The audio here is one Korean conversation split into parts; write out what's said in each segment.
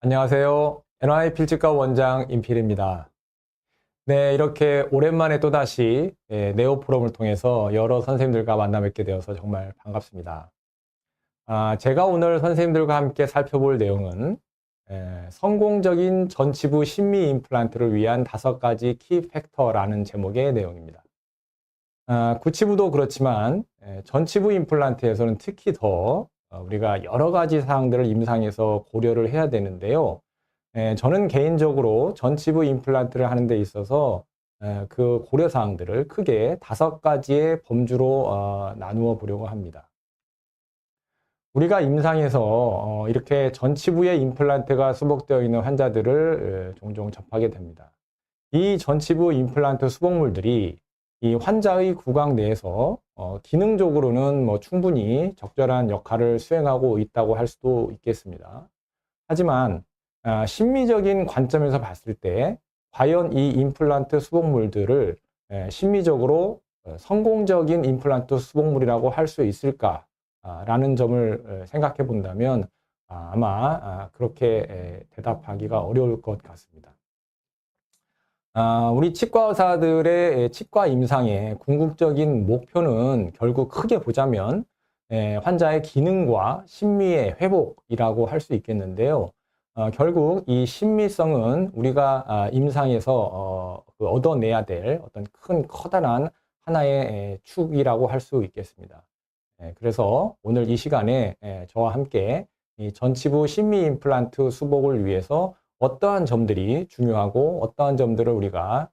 안녕하세요. NY 필지과 원장 임필입니다. 네, 이렇게 오랜만에 또다시 네오 포럼을 통해서 여러 선생님들과 만나 뵙게 되어서 정말 반갑습니다. 제가 오늘 선생님들과 함께 살펴볼 내용은 성공적인 전치부 심미 임플란트를 위한 5가지 키 팩터라는 제목의 내용입니다. 구치부도 그렇지만 전치부 임플란트에서는 특히 더 우리가 여러 가지 사항들을 임상에서 고려를 해야 되는데요. 저는 개인적으로 전치부 임플란트를 하는 데 있어서 그 고려사항들을 크게 5가지의 범주로 나누어 보려고 합니다. 우리가 임상에서 이렇게 전치부에 임플란트가 수복되어 있는 환자들을 종종 접하게 됩니다. 이 전치부 임플란트 수복물들이 이 환자의 구강 내에서 기능적으로는 충분히 적절한 역할을 수행하고 있다고 할 수도 있겠습니다. 하지만 심미적인 관점에서 봤을 때 과연 이 임플란트 수복물들을 심미적으로 성공적인 임플란트 수복물이라고 할 수 있을까라는 점을 생각해 본다면 아마 그렇게 대답하기가 어려울 것 같습니다. 우리 치과 의사들의 치과 임상의 궁극적인 목표는 결국 크게 보자면 환자의 기능과 심미의 회복이라고 할 수 있겠는데요. 결국 이 심미성은 우리가 임상에서 얻어내야 될 어떤 큰 커다란 하나의 축이라고 할 수 있겠습니다. 그래서 오늘 이 시간에 저와 함께 이 전치부 심미 임플란트 수복을 위해서 어떠한 점들이 중요하고 어떠한 점들을 우리가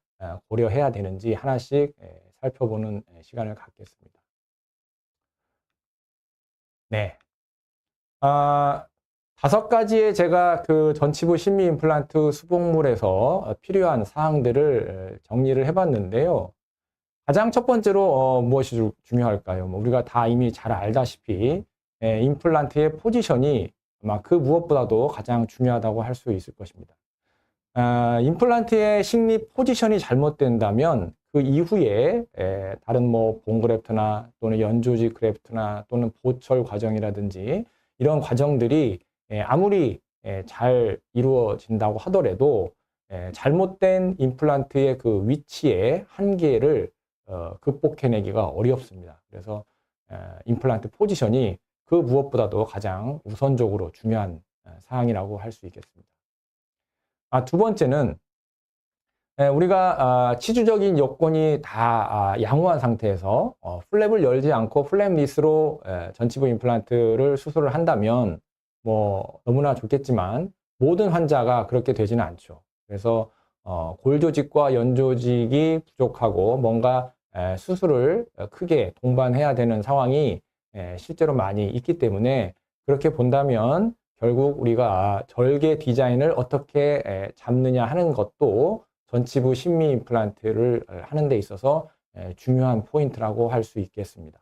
고려해야 되는지 하나씩 살펴보는 시간을 갖겠습니다. 네. 5가지의 제가 그 전치부 심미 임플란트 수복물에서 필요한 사항들을 정리를 해봤는데요. 가장 첫 번째로 무엇이 중요할까요? 우리가 다 이미 잘 알다시피 임플란트의 포지션이 아마 그 무엇보다도 가장 중요하다고 할 수 있을 것입니다. 임플란트의 식립 포지션이 잘못된다면 그 이후에 다른 본그래프트나 또는 연조직 그래프트나 또는 보철 과정이라든지 이런 과정들이 아무리 잘 이루어진다고 하더라도 잘못된 임플란트의 그 위치의 한계를 극복해내기가 어렵습니다. 그래서 임플란트 포지션이 그 무엇보다도 가장 우선적으로 중요한 사항이라고 할 수 있겠습니다. 두 번째는 우리가 치주적인 요건이 다 양호한 상태에서 플랩을 열지 않고 플랩리스로 전치부 임플란트를 수술을 한다면 너무나 좋겠지만 모든 환자가 그렇게 되지는 않죠. 그래서 골조직과 연조직이 부족하고 뭔가 수술을 크게 동반해야 되는 상황이 실제로 많이 있기 때문에 그렇게 본다면 결국 우리가 절개 디자인을 어떻게 잡느냐 하는 것도 전치부 심미 임플란트를 하는 데 있어서 중요한 포인트라고 할 수 있겠습니다.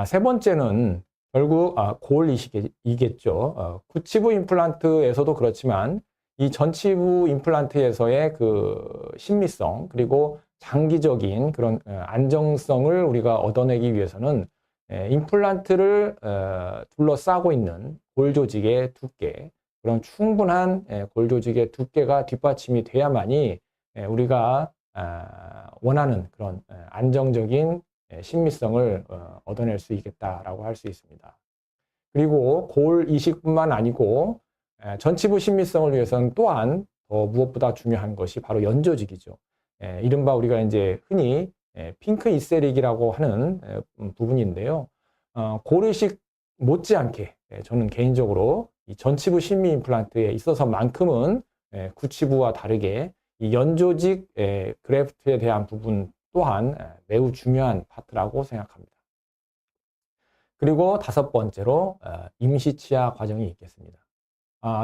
세 번째는 결국 골이겠죠. 구치부 임플란트에서도 그렇지만 이 전치부 임플란트에서의 그 심미성 그리고 장기적인 그런 안정성을 우리가 얻어내기 위해서는 임플란트를 둘러싸고 있는 골조직의 두께, 그런 충분한 골조직의 두께가 뒷받침이 돼야만이 우리가 원하는 그런 안정적인 심미성을 얻어낼 수 있겠다라고 할 수 있습니다. 그리고 골 이식뿐만 아니고 전치부 심미성을 위해서는 또한 더 무엇보다 중요한 것이 바로 연조직이죠. 이른바 우리가 이제 흔히 핑크 이세릭이라고 하는 부분인데요. 골이식 못지않게 저는 개인적으로 이 전치부 심미 임플란트에 있어서만큼은 구치부와 다르게 이 연조직 그래프트에 대한 부분 또한 매우 중요한 파트라고 생각합니다. 그리고 5번째로 임시치아 과정이 있겠습니다.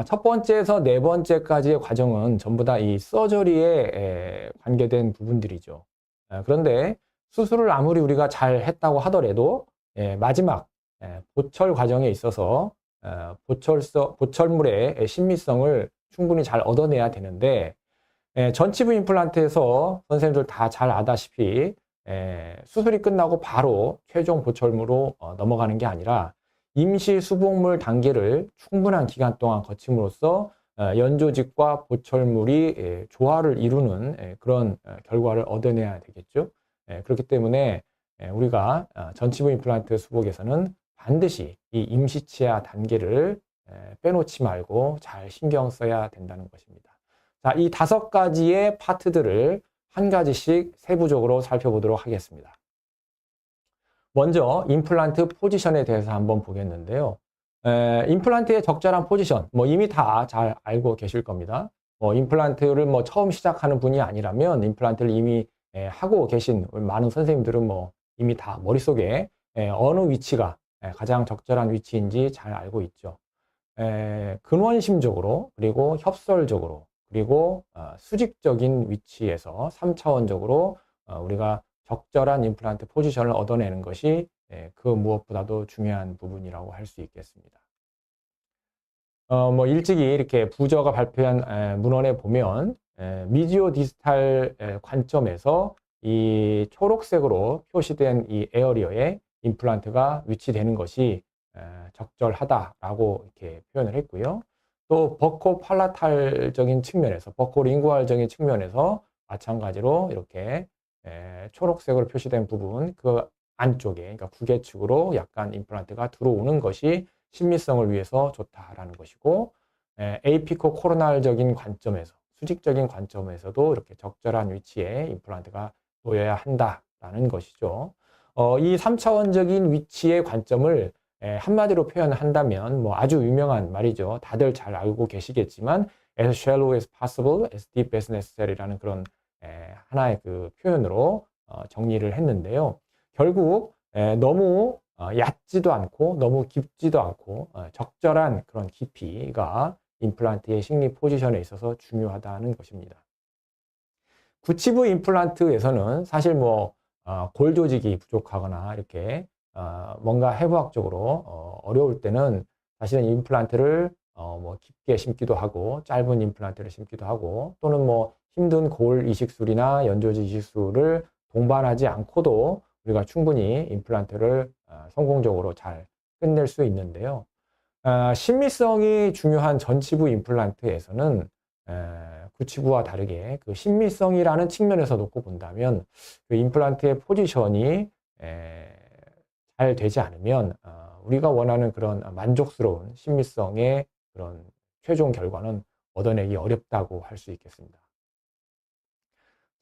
첫 번째에서 4번째까지의 과정은 전부 다 이 서저리에 관계된 부분들이죠. 그런데 수술을 아무리 우리가 잘 했다고 하더라도 마지막 보철 과정에 있어서 보철물의 심미성을 충분히 잘 얻어내야 되는데 전치부 임플란트에서 선생님들 다 잘 아다시피 수술이 끝나고 바로 최종 보철무로 넘어가는 게 아니라 임시 수복물 단계를 충분한 기간 동안 거침으로써 연조직과 보철물이 조화를 이루는 그런 결과를 얻어내야 되겠죠. 그렇기 때문에 우리가 전치부 임플란트 수복에서는 반드시 이 임시치아 단계를 빼놓지 말고 잘 신경 써야 된다는 것입니다. 자, 이 5가지의 파트들을 한 가지씩 세부적으로 살펴보도록 하겠습니다. 먼저 임플란트 포지션에 대해서 한번 보겠는데요. 임플란트의 적절한 포지션, 이미 다 잘 알고 계실 겁니다. 임플란트를 처음 시작하는 분이 아니라면 임플란트를 이미 하고 계신 많은 선생님들은 이미 다 머릿속에 어느 위치가 가장 적절한 위치인지 잘 알고 있죠. 근원심적으로, 그리고 협설적으로, 그리고 수직적인 위치에서 3차원적으로 우리가 적절한 임플란트 포지션을 얻어내는 것이 그 무엇보다도 중요한 부분이라고 할 수 있겠습니다. 일찍이 이렇게 부저가 발표한 문헌에 보면 미지오 디스탈 관점에서 이 초록색으로 표시된 이 에어리어에 임플란트가 위치되는 것이 적절하다라고 이렇게 표현을 했고요. 또 버코 팔라탈적인 측면에서, 버코 링구알적인 측면에서 마찬가지로 이렇게 초록색으로 표시된 부분 그 안쪽에, 그러니까 구개축으로 약간 임플란트가 들어오는 것이 신미성을 위해서 좋다라는 것이고, 에이피코 코로날적인 관점에서, 수직적인 관점에서도 이렇게 적절한 위치에 임플란트가 놓여야 한다라는 것이죠. 이 3차원적인 위치의 관점을 한마디로 표현한다면 아주 유명한 말이죠. 다들 잘 알고 계시겠지만 as shallow as possible, as deep as necessary라는 그런 하나의 그 표현으로 정리를 했는데요. 결국 너무 얕지도 않고 너무 깊지도 않고 적절한 그런 깊이가 임플란트의 식립 포지션에 있어서 중요하다는 것입니다. 구치부 임플란트에서는 사실 골 조직이 부족하거나 이렇게 뭔가 해부학적으로 어려울 때는 사실은 임플란트를 깊게 심기도 하고 짧은 임플란트를 심기도 하고 또는 힘든 골 이식술이나 연조직 이식술을 동반하지 않고도 우리가 충분히 임플란트를 성공적으로 잘 끝낼 수 있는데요. 신미성이 중요한 전치부 임플란트에서는 구치부와 다르게 그 신미성이라는 측면에서 놓고 본다면 그 임플란트의 포지션이 잘 되지 않으면 우리가 원하는 그런 만족스러운 신미성의 그런 최종 결과는 얻어내기 어렵다고 할 수 있겠습니다.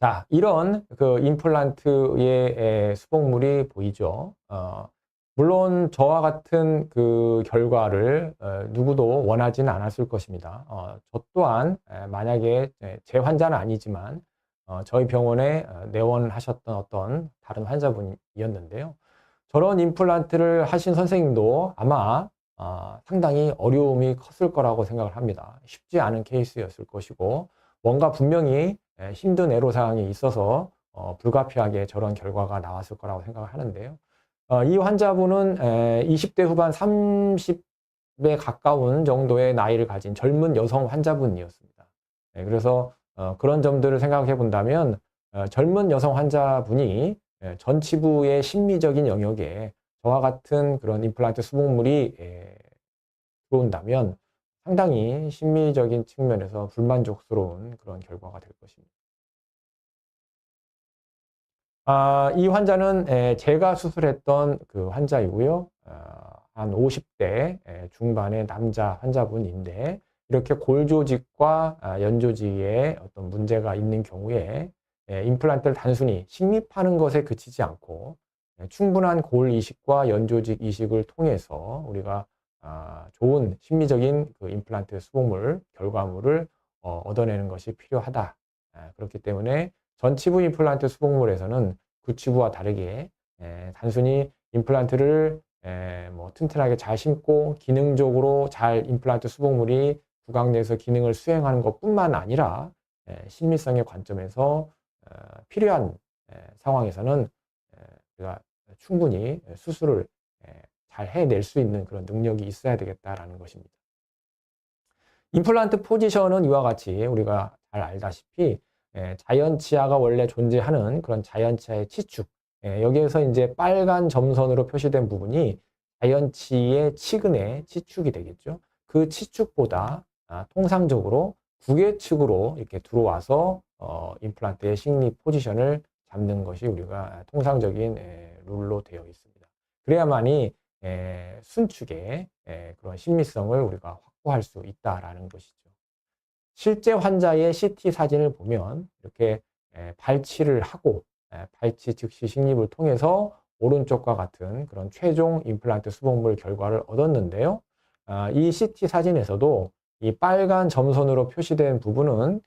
자, 이런 그 임플란트의 수복물이 보이죠. 물론 저와 같은 그 결과를 누구도 원하지는 않았을 것입니다. 저 또한 만약에 제 환자는 아니지만 저희 병원에 내원하셨던 어떤 다른 환자분이었는데요. 저런 임플란트를 하신 선생님도 아마 상당히 어려움이 컸을 거라고 생각을 합니다. 쉽지 않은 케이스였을 것이고 뭔가 분명히 힘든 애로사항이 있어서 불가피하게 저런 결과가 나왔을 거라고 생각을 하는데요. 이 환자분은 20대 후반 30에 가까운 정도의 나이를 가진 젊은 여성 환자분이었습니다. 그래서 그런 점들을 생각해 본다면 젊은 여성 환자분이 전치부의 심미적인 영역에 저와 같은 그런 임플란트 수복물이 들어온다면 상당히 심미적인 측면에서 불만족스러운 그런 결과가 될 것입니다. 이 환자는 제가 수술했던 그 환자이고요. 한 50대 중반의 남자 환자분인데 이렇게 골 조직과 연조직에 어떤 문제가 있는 경우에 임플란트를 단순히 식립하는 것에 그치지 않고 충분한 골 이식과 연조직 이식을 통해서 우리가 좋은 심미적인 그 임플란트 수복물 결과물을 얻어내는 것이 필요하다. 그렇기 때문에 전치부 임플란트 수복물에서는 구치부와 다르게 단순히 임플란트를 튼튼하게 잘 심고 기능적으로 잘 임플란트 수복물이 구강 내에서 기능을 수행하는 것뿐만 아니라 심미성의 관점에서 필요한 상황에서는 우리가 충분히 수술을 잘 해낼 수 있는 그런 능력이 있어야 되겠다라는 것입니다. 임플란트 포지션은 이와 같이 우리가 잘 알다시피 자연치아가 원래 존재하는 그런 자연치아의 치축, 여기에서 이제 빨간 점선으로 표시된 부분이 자연치의 치근의 치축이 되겠죠. 그 치축보다 통상적으로 구개측으로 이렇게 들어와서 임플란트의 식립 포지션을 잡는 것이 우리가 통상적인 룰로 되어 있습니다. 그래야만이 순축의 그런 심미성을 우리가 확보할 수 있다라는 것이죠. 실제 환자의 CT 사진을 보면 이렇게 발치를 하고 발치 즉시 식립을 통해서 오른쪽과 같은 그런 최종 임플란트 수복물 결과를 얻었는데요. 이 CT 사진에서도 이 빨간 점선으로 표시된 부분은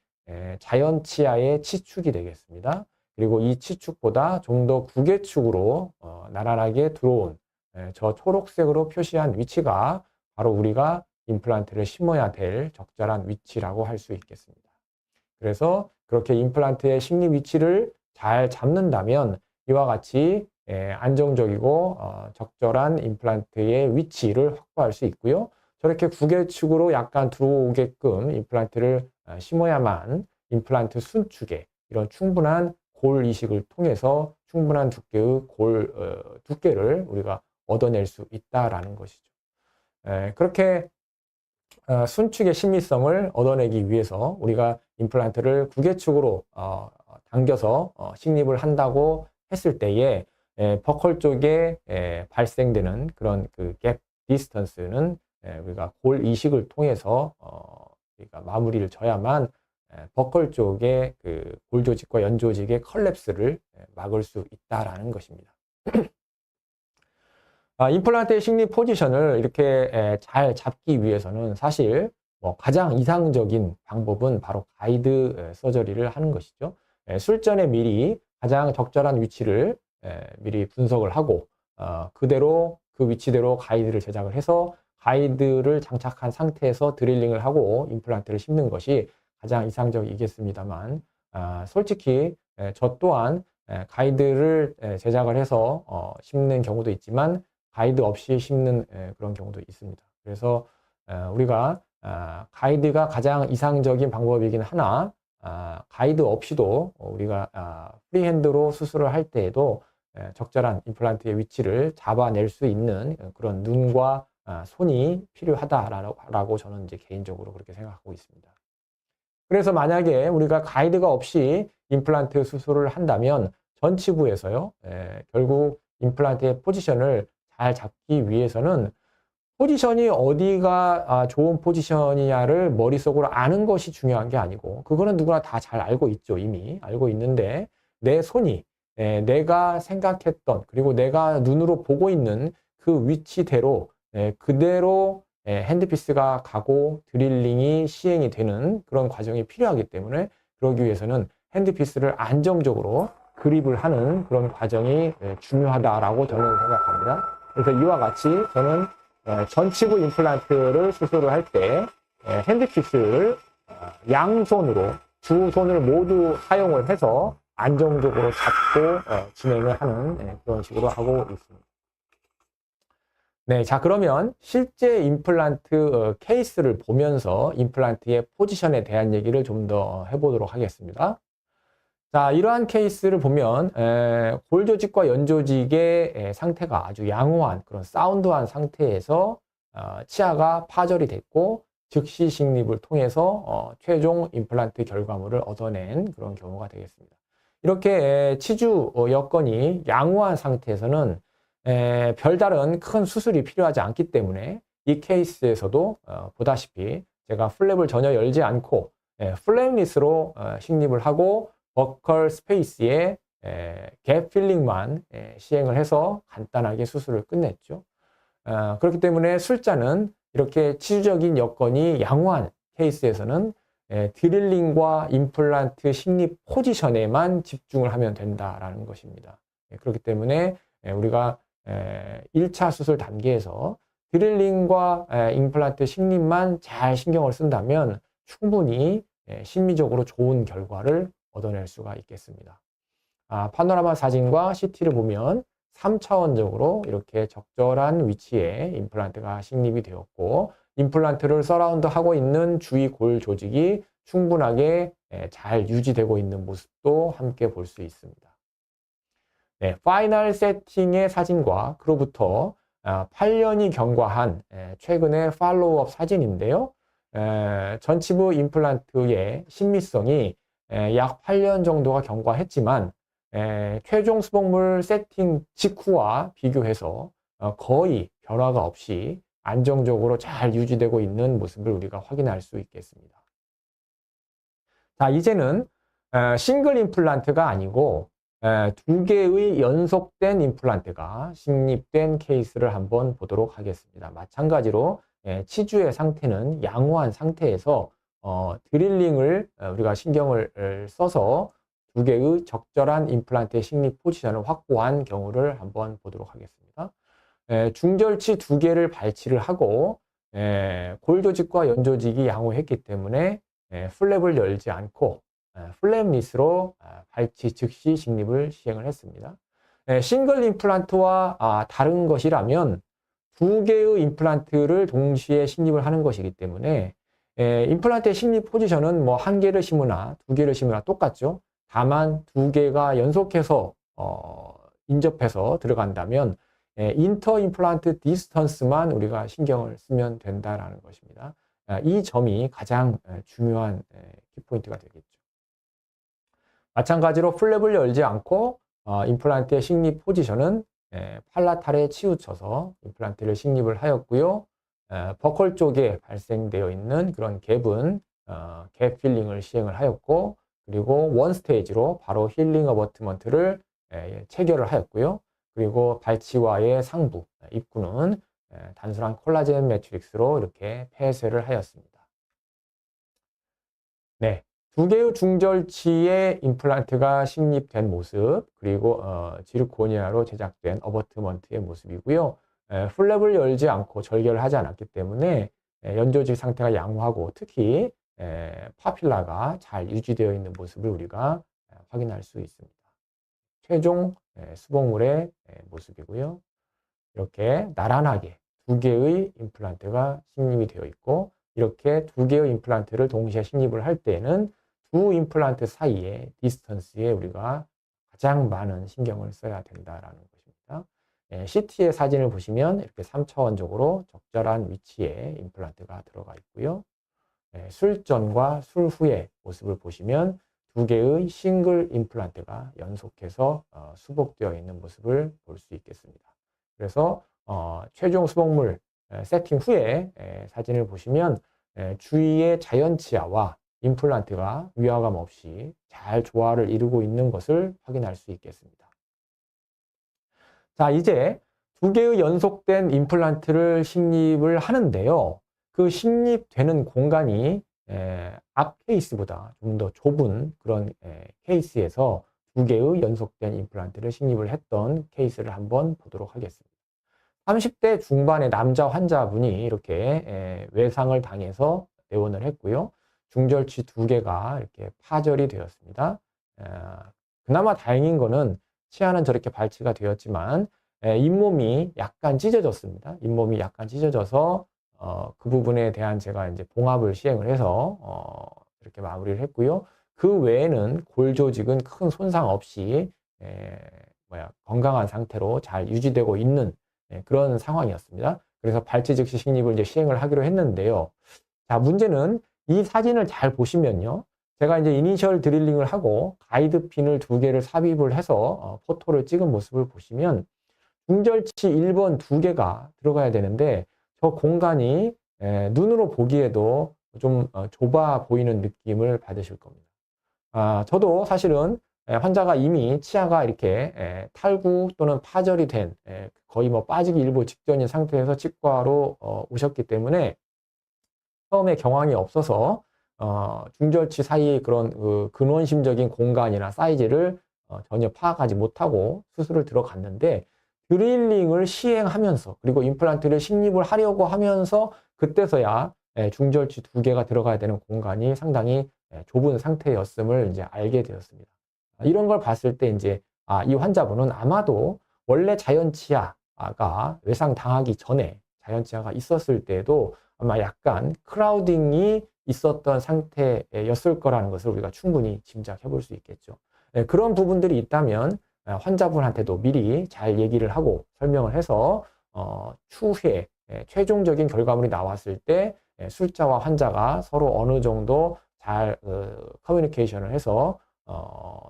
자연치아의 치축이 되겠습니다. 그리고 이 치축보다 좀 더 구개축으로 나란하게 들어온 저 초록색으로 표시한 위치가 바로 우리가 임플란트를 심어야 될 적절한 위치라고 할 수 있겠습니다. 그래서 그렇게 임플란트의 식립 위치를 잘 잡는다면 이와 같이 안정적이고 적절한 임플란트의 위치를 확보할 수 있고요. 저렇게 구개축으로 약간 들어오게끔 임플란트를 심어야만 임플란트 순축에 이런 충분한 골 이식을 통해서 충분한 두께의 두께를 우리가 얻어낼 수 있다라는 것이죠. 그렇게 순축의 심미성을 얻어내기 위해서 우리가 임플란트를 구개축으로 당겨서 식립을 한다고 했을 때에 버컬 쪽에 발생되는 그런 그 갭 디스턴스는 우리가 골 이식을 통해서 우리가 마무리를 져야만 버컬 쪽의 그 골 조직과 연 조직의 컬랩스를 막을 수 있다라는 것입니다. 임플란트의 식립 포지션을 이렇게 잘 잡기 위해서는 사실 가장 이상적인 방법은 바로 가이드 서저리를 하는 것이죠. 술전에 미리 가장 적절한 위치를 미리 분석을 하고 그대로 그 위치대로 가이드를 제작을 해서 가이드를 장착한 상태에서 드릴링을 하고 임플란트를 심는 것이 가장 이상적이겠습니다만 솔직히 저 또한 가이드를 제작을 해서 심는 경우도 있지만 가이드 없이 심는 그런 경우도 있습니다. 그래서 우리가 가이드가 가장 이상적인 방법이긴 하나 가이드 없이도 우리가 프리핸드로 수술을 할 때에도 적절한 임플란트의 위치를 잡아낼 수 있는 그런 눈과 손이 필요하다라고 저는 이제 개인적으로 그렇게 생각하고 있습니다. 그래서 만약에 우리가 가이드가 없이 임플란트 수술을 한다면 전치부에서요, 결국 임플란트의 포지션을 잘 잡기 위해서는 포지션이 어디가 좋은 포지션이냐를 머릿속으로 아는 것이 중요한 게 아니고 그거는 누구나 다 잘 알고 있죠. 이미 알고 있는데 내 손이 내가 생각했던 그리고 내가 눈으로 보고 있는 그 위치대로 그대로 핸드피스가 가고 드릴링이 시행이 되는 그런 과정이 필요하기 때문에 그러기 위해서는 핸드피스를 안정적으로 그립을 하는 그런 과정이 중요하다라고 저는 생각합니다. 그래서 이와 같이 저는 전치부 임플란트를 수술을 할 때 핸드피스를 양손으로 두 손을 모두 사용을 해서 안정적으로 잡고 진행을 하는 그런 식으로 하고 있습니다. 네, 자 그러면 실제 임플란트 케이스를 보면서 임플란트의 포지션에 대한 얘기를 좀 더 해보도록 하겠습니다. 자, 이러한 케이스를 보면 골 조직과 연 조직의 상태가 아주 양호한 그런 사운드한 상태에서 치아가 파절이 됐고 즉시 식립을 통해서 최종 임플란트 결과물을 얻어낸 그런 경우가 되겠습니다. 이렇게 치주 여건이 양호한 상태에서는 별다른 큰 수술이 필요하지 않기 때문에 이 케이스에서도 보다시피 제가 플랩을 전혀 열지 않고 플랩리스로 식립을 하고 버컬 스페이스에 갭 필링만 시행을 해서 간단하게 수술을 끝냈죠. 그렇기 때문에 술자는 이렇게 치주적인 여건이 양호한 케이스에서는 드릴링과 임플란트 식립 포지션에만 집중을 하면 된다라는 것입니다. 그렇기 때문에 우리가 1차 수술 단계에서 드릴링과 임플란트 식립만 잘 신경을 쓴다면 충분히 심미적으로 좋은 결과를 얻어낼 수가 있겠습니다. 파노라마 사진과 CT를 보면 3차원적으로 이렇게 적절한 위치에 임플란트가 식립이 되었고 임플란트를 서라운드하고 있는 주위 골 조직이 충분하게 잘 유지되고 있는 모습도 함께 볼 수 있습니다. 네, 파이널 세팅의 사진과 그로부터 8년이 경과한 최근의 팔로우업 사진인데요. 전치부 임플란트의 신미성이 약 8년 정도가 경과했지만 최종 수복물 세팅 직후와 비교해서 거의 변화가 없이 안정적으로 잘 유지되고 있는 모습을 우리가 확인할 수 있겠습니다. 자, 이제는 싱글 임플란트가 아니고 2개의 연속된 임플란트가 식립된 케이스를 한번 보도록 하겠습니다. 마찬가지로 치주의 상태는 양호한 상태에서 드릴링을 우리가 신경을 써서 2개의 적절한 임플란트의 식립 포지션을 확보한 경우를 한번 보도록 하겠습니다. 중절치 2개를 발치를 하고 골 조직과 연 조직이 양호했기 때문에 플랩을 열지 않고 플랩리스로 발치 즉시 식립을 시행을 했습니다. 싱글 임플란트와 다른 것이라면 2개의 임플란트를 동시에 식립을 하는 것이기 때문에 임플란트의 식립 포지션은 뭐 1개를 심으나 2개를 심으나 똑같죠. 다만 2개가 연속해서 인접해서 들어간다면 인터 임플란트 디스턴스만 우리가 신경을 쓰면 된다라는 것입니다. 이 점이 가장 중요한 키포인트가 되겠죠. 마찬가지로 플랩을 열지 않고 임플란트의 식립 포지션은 팔라탈에 치우쳐서 임플란트를 식립을 하였고요. 버컬 쪽에 발생되어 있는 그런 갭은 갭 필링을 시행을 하였고, 그리고 원 스테이지로 바로 힐링 어버트먼트를 체결을 하였고요. 그리고 발치와의 상부, 입구는 단순한 콜라겐 매트릭스로 이렇게 폐쇄를 하였습니다. 네, 2개의 중절치의 임플란트가 식립된 모습, 그리고 지르코니아로 제작된 어버트먼트의 모습이고요. 플랩을 열지 않고 절개를 하지 않았기 때문에 연조직 상태가 양호하고 특히 파필라가 잘 유지되어 있는 모습을 우리가 확인할 수 있습니다. 최종 수복물의 모습이고요. 이렇게 나란하게 2개의 임플란트가 식립이 되어 있고, 이렇게 2개의 임플란트를 동시에 식립을 할 때에는 두 임플란트 사이의 디스턴스에 우리가 가장 많은 신경을 써야 된다라는 것입니다. CT의 사진을 보시면 이렇게 3차원적으로 적절한 위치에 임플란트가 들어가 있고요. 술 전과 술 후의 모습을 보시면 2개의 싱글 임플란트가 연속해서 수복되어 있는 모습을 볼 수 있겠습니다. 그래서 최종 수복물 세팅 후에 사진을 보시면 주위의 자연치아와 임플란트가 위화감 없이 잘 조화를 이루고 있는 것을 확인할 수 있겠습니다. 자, 이제 2개의 연속된 임플란트를 식립을 하는데요. 그 식립되는 공간이 앞 케이스보다 좀 더 좁은 그런 케이스에서 2개의 연속된 임플란트를 식립을 했던 케이스를 한번 보도록 하겠습니다. 30대 중반의 남자 환자분이 이렇게 외상을 당해서 내원을 했고요. 중절치 2개가 이렇게 파절이 되었습니다. 그나마 다행인 거는 치아는 저렇게 발치가 되었지만 잇몸이 약간 찢어졌습니다. 잇몸이 약간 찢어져서 그 부분에 대한 제가 이제 봉합을 시행을 해서 이렇게 마무리를 했고요. 그 외에는 골 조직은 큰 손상 없이 건강한 상태로 잘 유지되고 있는 그런 상황이었습니다. 그래서 발치 즉시 식립을 이제 시행을 하기로 했는데요. 자, 문제는 이 사진을 잘 보시면요. 제가 이제 이니셜 드릴링을 하고 가이드 핀을 2개를 삽입을 해서 포토를 찍은 모습을 보시면 중절치 1번 2개가 들어가야 되는데 저 공간이 눈으로 보기에도 좀 좁아 보이는 느낌을 받으실 겁니다. 저도 사실은 환자가 이미 치아가 이렇게 탈구 또는 파절이 된 거의 뭐 빠지기 일보 직전인 상태에서 치과로 오셨기 때문에 처음에 경황이 없어서 중절치 사이의 그런 그 근원심적인 공간이나 사이즈를 전혀 파악하지 못하고 수술을 들어갔는데, 드릴링을 시행하면서 그리고 임플란트를 식립을 하려고 하면서 그때서야 중절치 2개가 들어가야 되는 공간이 상당히 좁은 상태였음을 이제 알게 되었습니다. 이런 걸 봤을 때 이제 이 환자분은 아마도 원래 자연치아가 외상 당하기 전에 자연치아가 있었을 때도 아마 약간 크라우딩이 있었던 상태였을 거라는 것을 우리가 충분히 짐작해 볼 수 있겠죠. 그런 부분들이 있다면 환자분한테도 미리 잘 얘기를 하고 설명을 해서 추후에 최종적인 결과물이 나왔을 때 술자와 환자가 서로 어느 정도 잘 커뮤니케이션을 해서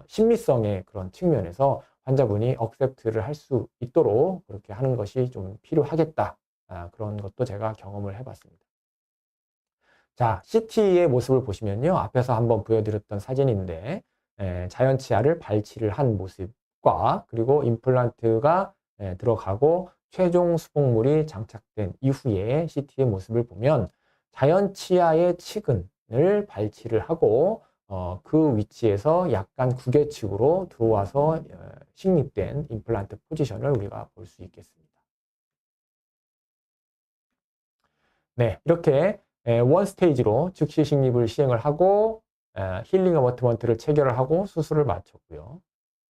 심미성의 그런 측면에서 환자분이 억셉트를 할 수 있도록 그렇게 하는 것이 좀 필요하겠다. 그런 것도 제가 경험을 해봤습니다. 자, CT의 모습을 보시면요. 앞에서 한번 보여드렸던 사진인데 자연 치아를 발치를 한 모습과 그리고 임플란트가 들어가고 최종 수복물이 장착된 이후에 CT의 모습을 보면 자연 치아의 치근을 발치를 하고 그 위치에서 약간 구개측으로 들어와서 식립된 임플란트 포지션을 우리가 볼 수 있겠습니다. 네, 이렇게 원 스테이지로 즉시 식립을 시행을 하고 힐링 어버트먼트를 체결을 하고 수술을 마쳤고요.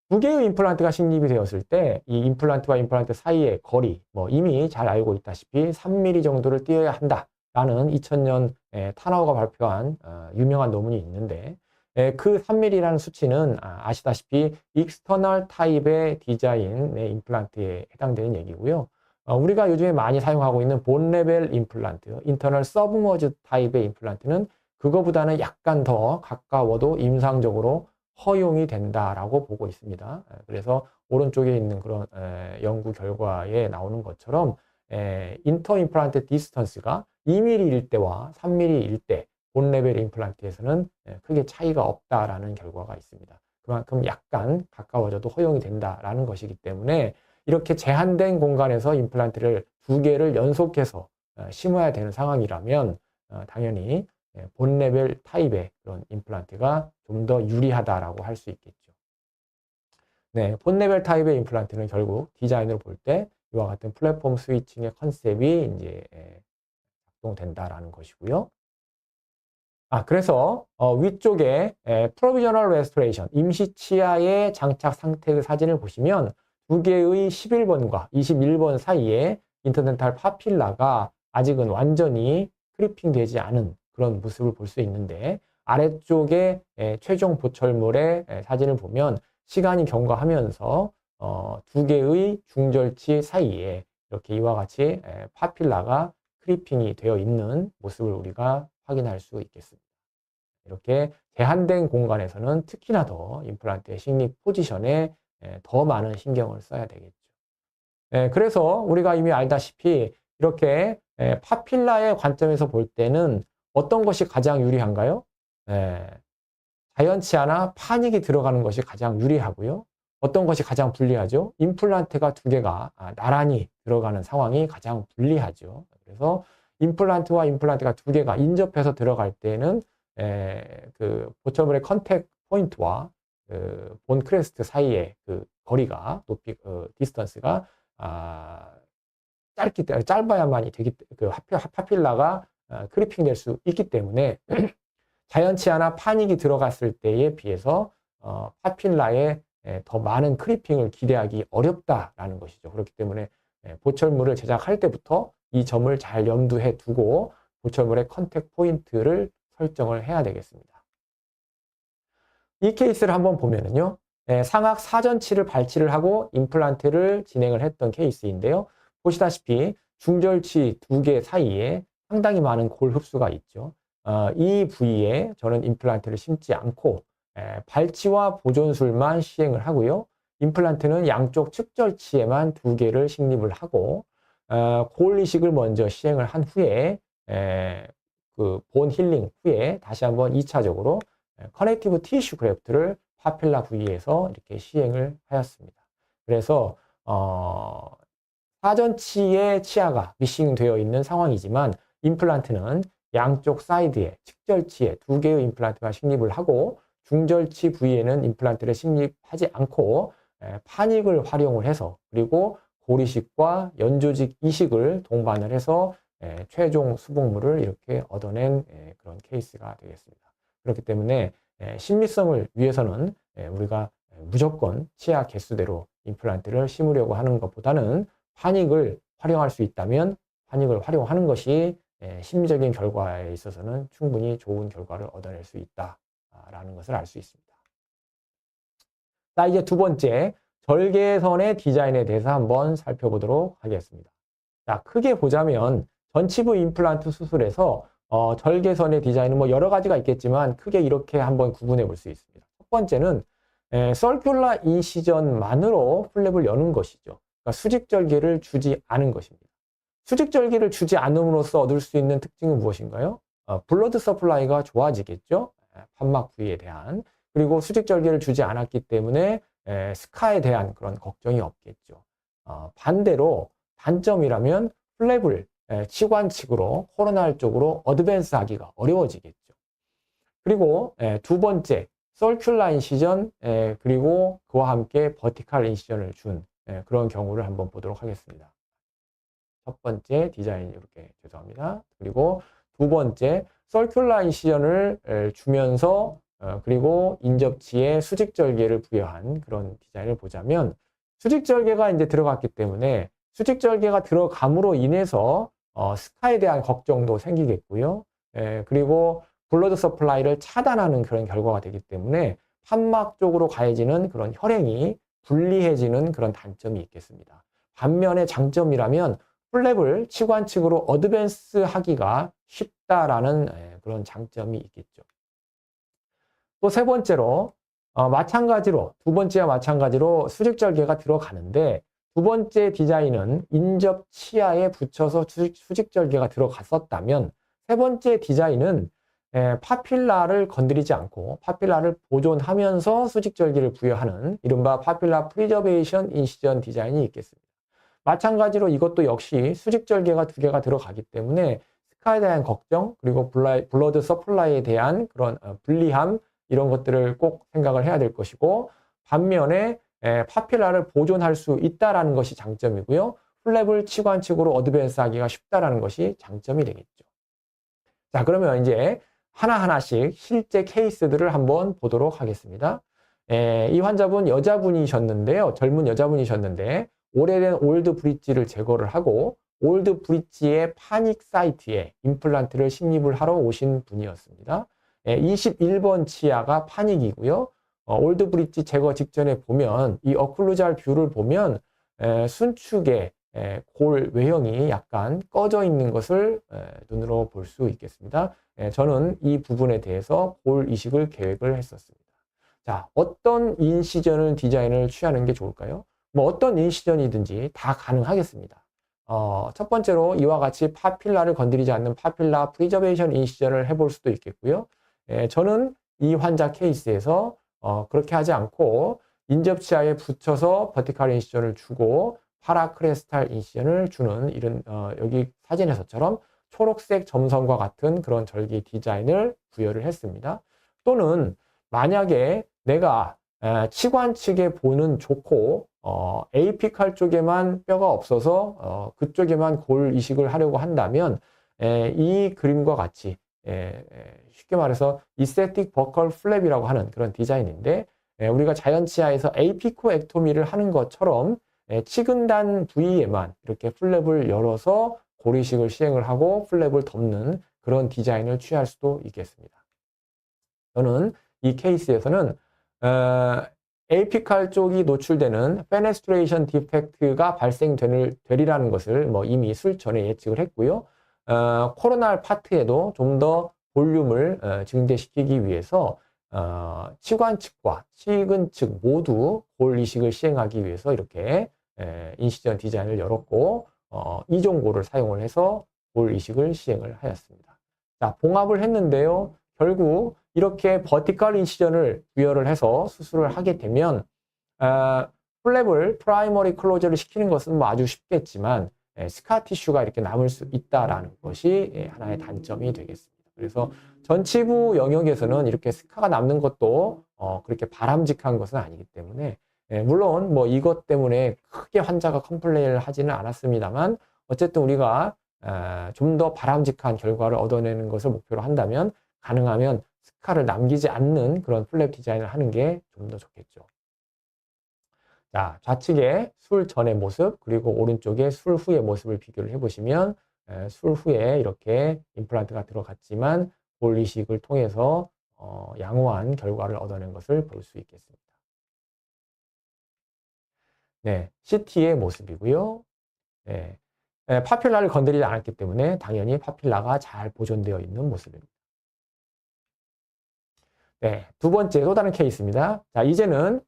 두 개의 임플란트가 식립이 되었을 때 이 임플란트와 임플란트 사이의 거리, 뭐 이미 잘 알고 있다시피 3mm 정도를 띄어야 한다라는 2000년 타나우가 발표한 유명한 논문이 있는데 그 3mm라는 수치는 아시다시피 익스터널 타입의 디자인의 임플란트에 해당되는 얘기고요. 우리가 요즘에 많이 사용하고 있는 본 레벨 임플란트, 인터널 서브머즈 타입의 임플란트는 그거보다는 약간 더 가까워도 임상적으로 허용이 된다라고 보고 있습니다. 그래서 오른쪽에 있는 그런 연구 결과에 나오는 것처럼 인터 임플란트 디스턴스가 2mm일 때와 3mm일 때 본 레벨 임플란트에서는 크게 차이가 없다라는 결과가 있습니다. 그만큼 약간 가까워져도 허용이 된다라는 것이기 때문에 이렇게 제한된 공간에서 임플란트를 두 개를 연속해서 심어야 되는 상황이라면 당연히 본 레벨 타입의 그런 임플란트가 좀 더 유리하다라고 할 수 있겠죠. 네, 본 레벨 타입의 임플란트는 결국 디자인으로 볼 때 이와 같은 플랫폼 스위칭의 컨셉이 이제 작동된다라는 것이고요. 그래서 위쪽에 프로비저널 레스토레이션, 임시 치아의 장착 상태의 사진을 보시면 두 개의 11번과 21번 사이에 인터덴탈 파필라가 아직은 완전히 크리핑 되지 않은 그런 모습을 볼 수 있는데 아래쪽에 최종 보철물의 사진을 보면 시간이 경과하면서 두 개의 중절치 사이에 이렇게 이와 같이 파필라가 크리핑이 되어 있는 모습을 우리가 확인할 수 있겠습니다. 이렇게 제한된 공간에서는 특히나 더 임플란트의 식립 포지션에 더 많은 신경을 써야 되겠죠. 그래서 우리가 이미 알다시피 이렇게 파필라의 관점에서 볼 때는 어떤 것이 가장 유리한가요? 자연치아나 파닉이 들어가는 것이 가장 유리하고요. 어떤 것이 가장 불리하죠? 임플란트가 두 개가 나란히 들어가는 상황이 가장 불리하죠. 그래서 임플란트와 임플란트가 두 개가 인접해서 들어갈 때는 그 보철물의 컨택 포인트와 그 본 크레스트 사이의 그 거리가 높이 디스턴스가 짧아야만이 되기 그 파필라가 크리핑 될 수 있기 때문에 자연치아나 파닉이 들어갔을 때에 비해서 파필라에 더 많은 크리핑을 기대하기 어렵다라는 것이죠. 그렇기 때문에 보철물을 제작할 때부터 이 점을 잘 염두에 두고 보철물의 컨택 포인트를 설정을 해야 되겠습니다. 이 케이스를 한번 보면은요. 상악 사전치를 발치를 하고 임플란트를 진행을 했던 케이스인데요. 보시다시피 중절치 두 개 사이에 상당히 많은 골 흡수가 있죠. 이 부위에 저는 임플란트를 심지 않고 발치와 보존술만 시행을 하고요. 임플란트는 양쪽 측절치에만 두 개를 식립을 하고 골 이식을 먼저 시행을 한 후에 그 본 힐링 후에 다시 한번 2차적으로 커넥티브 티슈 그래프트를 파필라 부위에서 이렇게 시행을 하였습니다. 그래서 사전치의 치아가 미싱되어 있는 상황이지만 임플란트는 양쪽 사이드에 측절치에 두 개의 임플란트가 식립을 하고 중절치 부위에는 임플란트를 식립하지 않고 파닉을 활용을 해서 그리고 고리식과 연조직 이식을 동반을 해서 최종 수복물을 이렇게 얻어낸 그런 케이스가 되겠습니다. 그렇기 때문에 신미성을 위해서는 우리가 무조건 치아 개수대로 임플란트를 심으려고 하는 것보다는 파닉을 활용할 수 있다면 파닉을 활용하는 것이 심리적인 결과에 있어서는 충분히 좋은 결과를 얻어낼 수 있다라는 것을 알 수 있습니다. 자, 이제 두 번째 절개선의 디자인에 대해서 한번 살펴보도록 하겠습니다. 자, 크게 보자면 전치부 임플란트 수술에서 절개선의 디자인은 뭐 여러 가지가 있겠지만 크게 이렇게 한번 구분해 볼 수 있습니다. 첫 번째는 서큘라 인시전만으로 플랩을 여는 것이죠. 그러니까 수직절개를 주지 않은 것입니다. 수직절개를 주지 않음으로써 얻을 수 있는 특징은 무엇인가요? 블러드 서플라이가 좋아지겠죠. 판막 부위에 대한. 그리고 수직절개를 주지 않았기 때문에 스카에 대한 그런 걱정이 없겠죠. 반대로 단점이라면 플랩을 치관측으로 코로날 쪽으로 어드밴스 하기가 어려워지겠죠. 그리고 두 번째 서큘라 인시전 그리고 그와 함께 버티칼 인시전을 준 그런 경우를 한번 보도록 하겠습니다. 첫 번째 디자인 이렇게 죄송합니다. 그리고 두 번째 서큘라 인시전을 주면서 그리고 인접치에 수직절개를 부여한 그런 디자인을 보자면 수직절개가 이제 들어갔기 때문에 수직절개가 들어감으로 인해서 스카에 대한 걱정도 생기겠고요. 그리고 블러드 서플라이를 차단하는 그런 결과가 되기 때문에 판막 쪽으로 가해지는 그런 혈행이 불리해지는 그런 단점이 있겠습니다. 반면에 장점이라면 플랩을 치관측으로 어드밴스 하기가 쉽다라는 그런 장점이 있겠죠. 또 세 번째로 마찬가지로 두 번째와 마찬가지로 수직절개가 들어가는데 두 번째 디자인은 인접 치아에 붙여서 수직절개가 들어갔었다면 세 번째 디자인은 파필라를 건드리지 않고 파필라를 보존하면서 수직절개를 부여하는 이른바 파필라 프리저베이션 인시전 디자인이 있겠습니다. 마찬가지로 이것도 역시 수직절개가 두 개가 들어가기 때문에 스카에 대한 걱정 그리고 블러드 서플라이에 대한 그런 불리함 이런 것들을 꼭 생각을 해야 될 것이고 반면에 파필라를 보존할 수 있다는 것이 장점이고요. 플랩을 치관측으로 어드밴스 하기가 쉽다는 것이 장점이 되겠죠. 자, 그러면 이제 하나하나씩 실제 케이스들을 한번 보도록 하겠습니다. 이 환자분 여자분이셨는데요. 젊은 여자분이셨는데 오래된 올드 브릿지를 제거를 하고 올드 브릿지의 파닉 사이트에 임플란트를 식립을 하러 오신 분이었습니다. 21번 치아가 파닉이고요. 올드 브릿지 제거 직전에 보면 이 어클루잘 뷰를 보면 순축의 골 외형이 약간 꺼져 있는 것을 눈으로 볼 수 있겠습니다. 저는 이 부분에 대해서 골 이식을 계획을 했었습니다. 자, 어떤 인시전을 디자인을 취하는 게 좋을까요? 뭐 어떤 인시전이든지 다 가능하겠습니다. 첫 번째로 이와 같이 파필라를 건드리지 않는 파필라 프리저베이션 인시전을 해볼 수도 있겠고요. 저는 이 환자 케이스에서 그렇게 하지 않고 인접치아에 붙여서 버티칼 인시전을 주고 파라크레스탈 인시전을 주는 이런 여기 사진에서처럼 초록색 점선과 같은 그런 절개 디자인을 부여를 했습니다. 또는 만약에 내가 치관 측에 보는 좋고 에이피칼 쪽에만 뼈가 없어서 그쪽에만 골 이식을 하려고 한다면 이 그림과 같이 쉽게 말해서 이스테틱 버컬 플랩이라고 하는 그런 디자인인데 우리가 자연치아에서 에이피코액토미를 하는 것처럼 치근단 부위에만 이렇게 플랩을 열어서 골 이식을 시행을 하고 플랩을 덮는 그런 디자인을 취할 수도 있겠습니다. 저는 이 케이스에서는 에이피칼 쪽이 노출되는 페네스트레이션 디펙트가 발생되리라는 것을 뭐 이미 술 전에 예측을 했고요. 코로날 파트에도 좀 더 볼륨을 증대시키기 위해서 치관 측과 치근 측 모두 골 이식을 시행하기 위해서 이렇게 인시전 디자인을 열었고 이종골을 사용을 해서 골 이식을 시행을 하였습니다. 자, 봉합을 했는데요. 결국 이렇게 버티컬 인시전을 부여를 해서 수술을 하게 되면 플랩을 프라이머리 클로저를 시키는 것은 뭐 아주 쉽겠지만 스카 티슈가 이렇게 남을 수 있다라는 것이 하나의 단점이 되겠습니다. 그래서 전치부 영역에서는 이렇게 스카가 남는 것도 그렇게 바람직한 것은 아니기 때문에 물론 뭐 이것 때문에 크게 환자가 컴플레인을 하지는 않았습니다만 어쨌든 우리가 좀 더 바람직한 결과를 얻어내는 것을 목표로 한다면 가능하면 스카를 남기지 않는 그런 플랩 디자인을 하는 게 좀 더 좋겠죠. 자, 좌측에 술 전의 모습 그리고 오른쪽에 술 후의 모습을 비교를 해보시면 술 후에 이렇게 임플란트가 들어갔지만 골 이식을 통해서 양호한 결과를 얻어낸 것을 볼 수 있겠습니다. 네, CT의 모습이고요. 네, 파필라를 건드리지 않았기 때문에 당연히 파필라가 잘 보존되어 있는 모습입니다. 네, 두 번째 또 다른 케이스입니다. 자, 이제는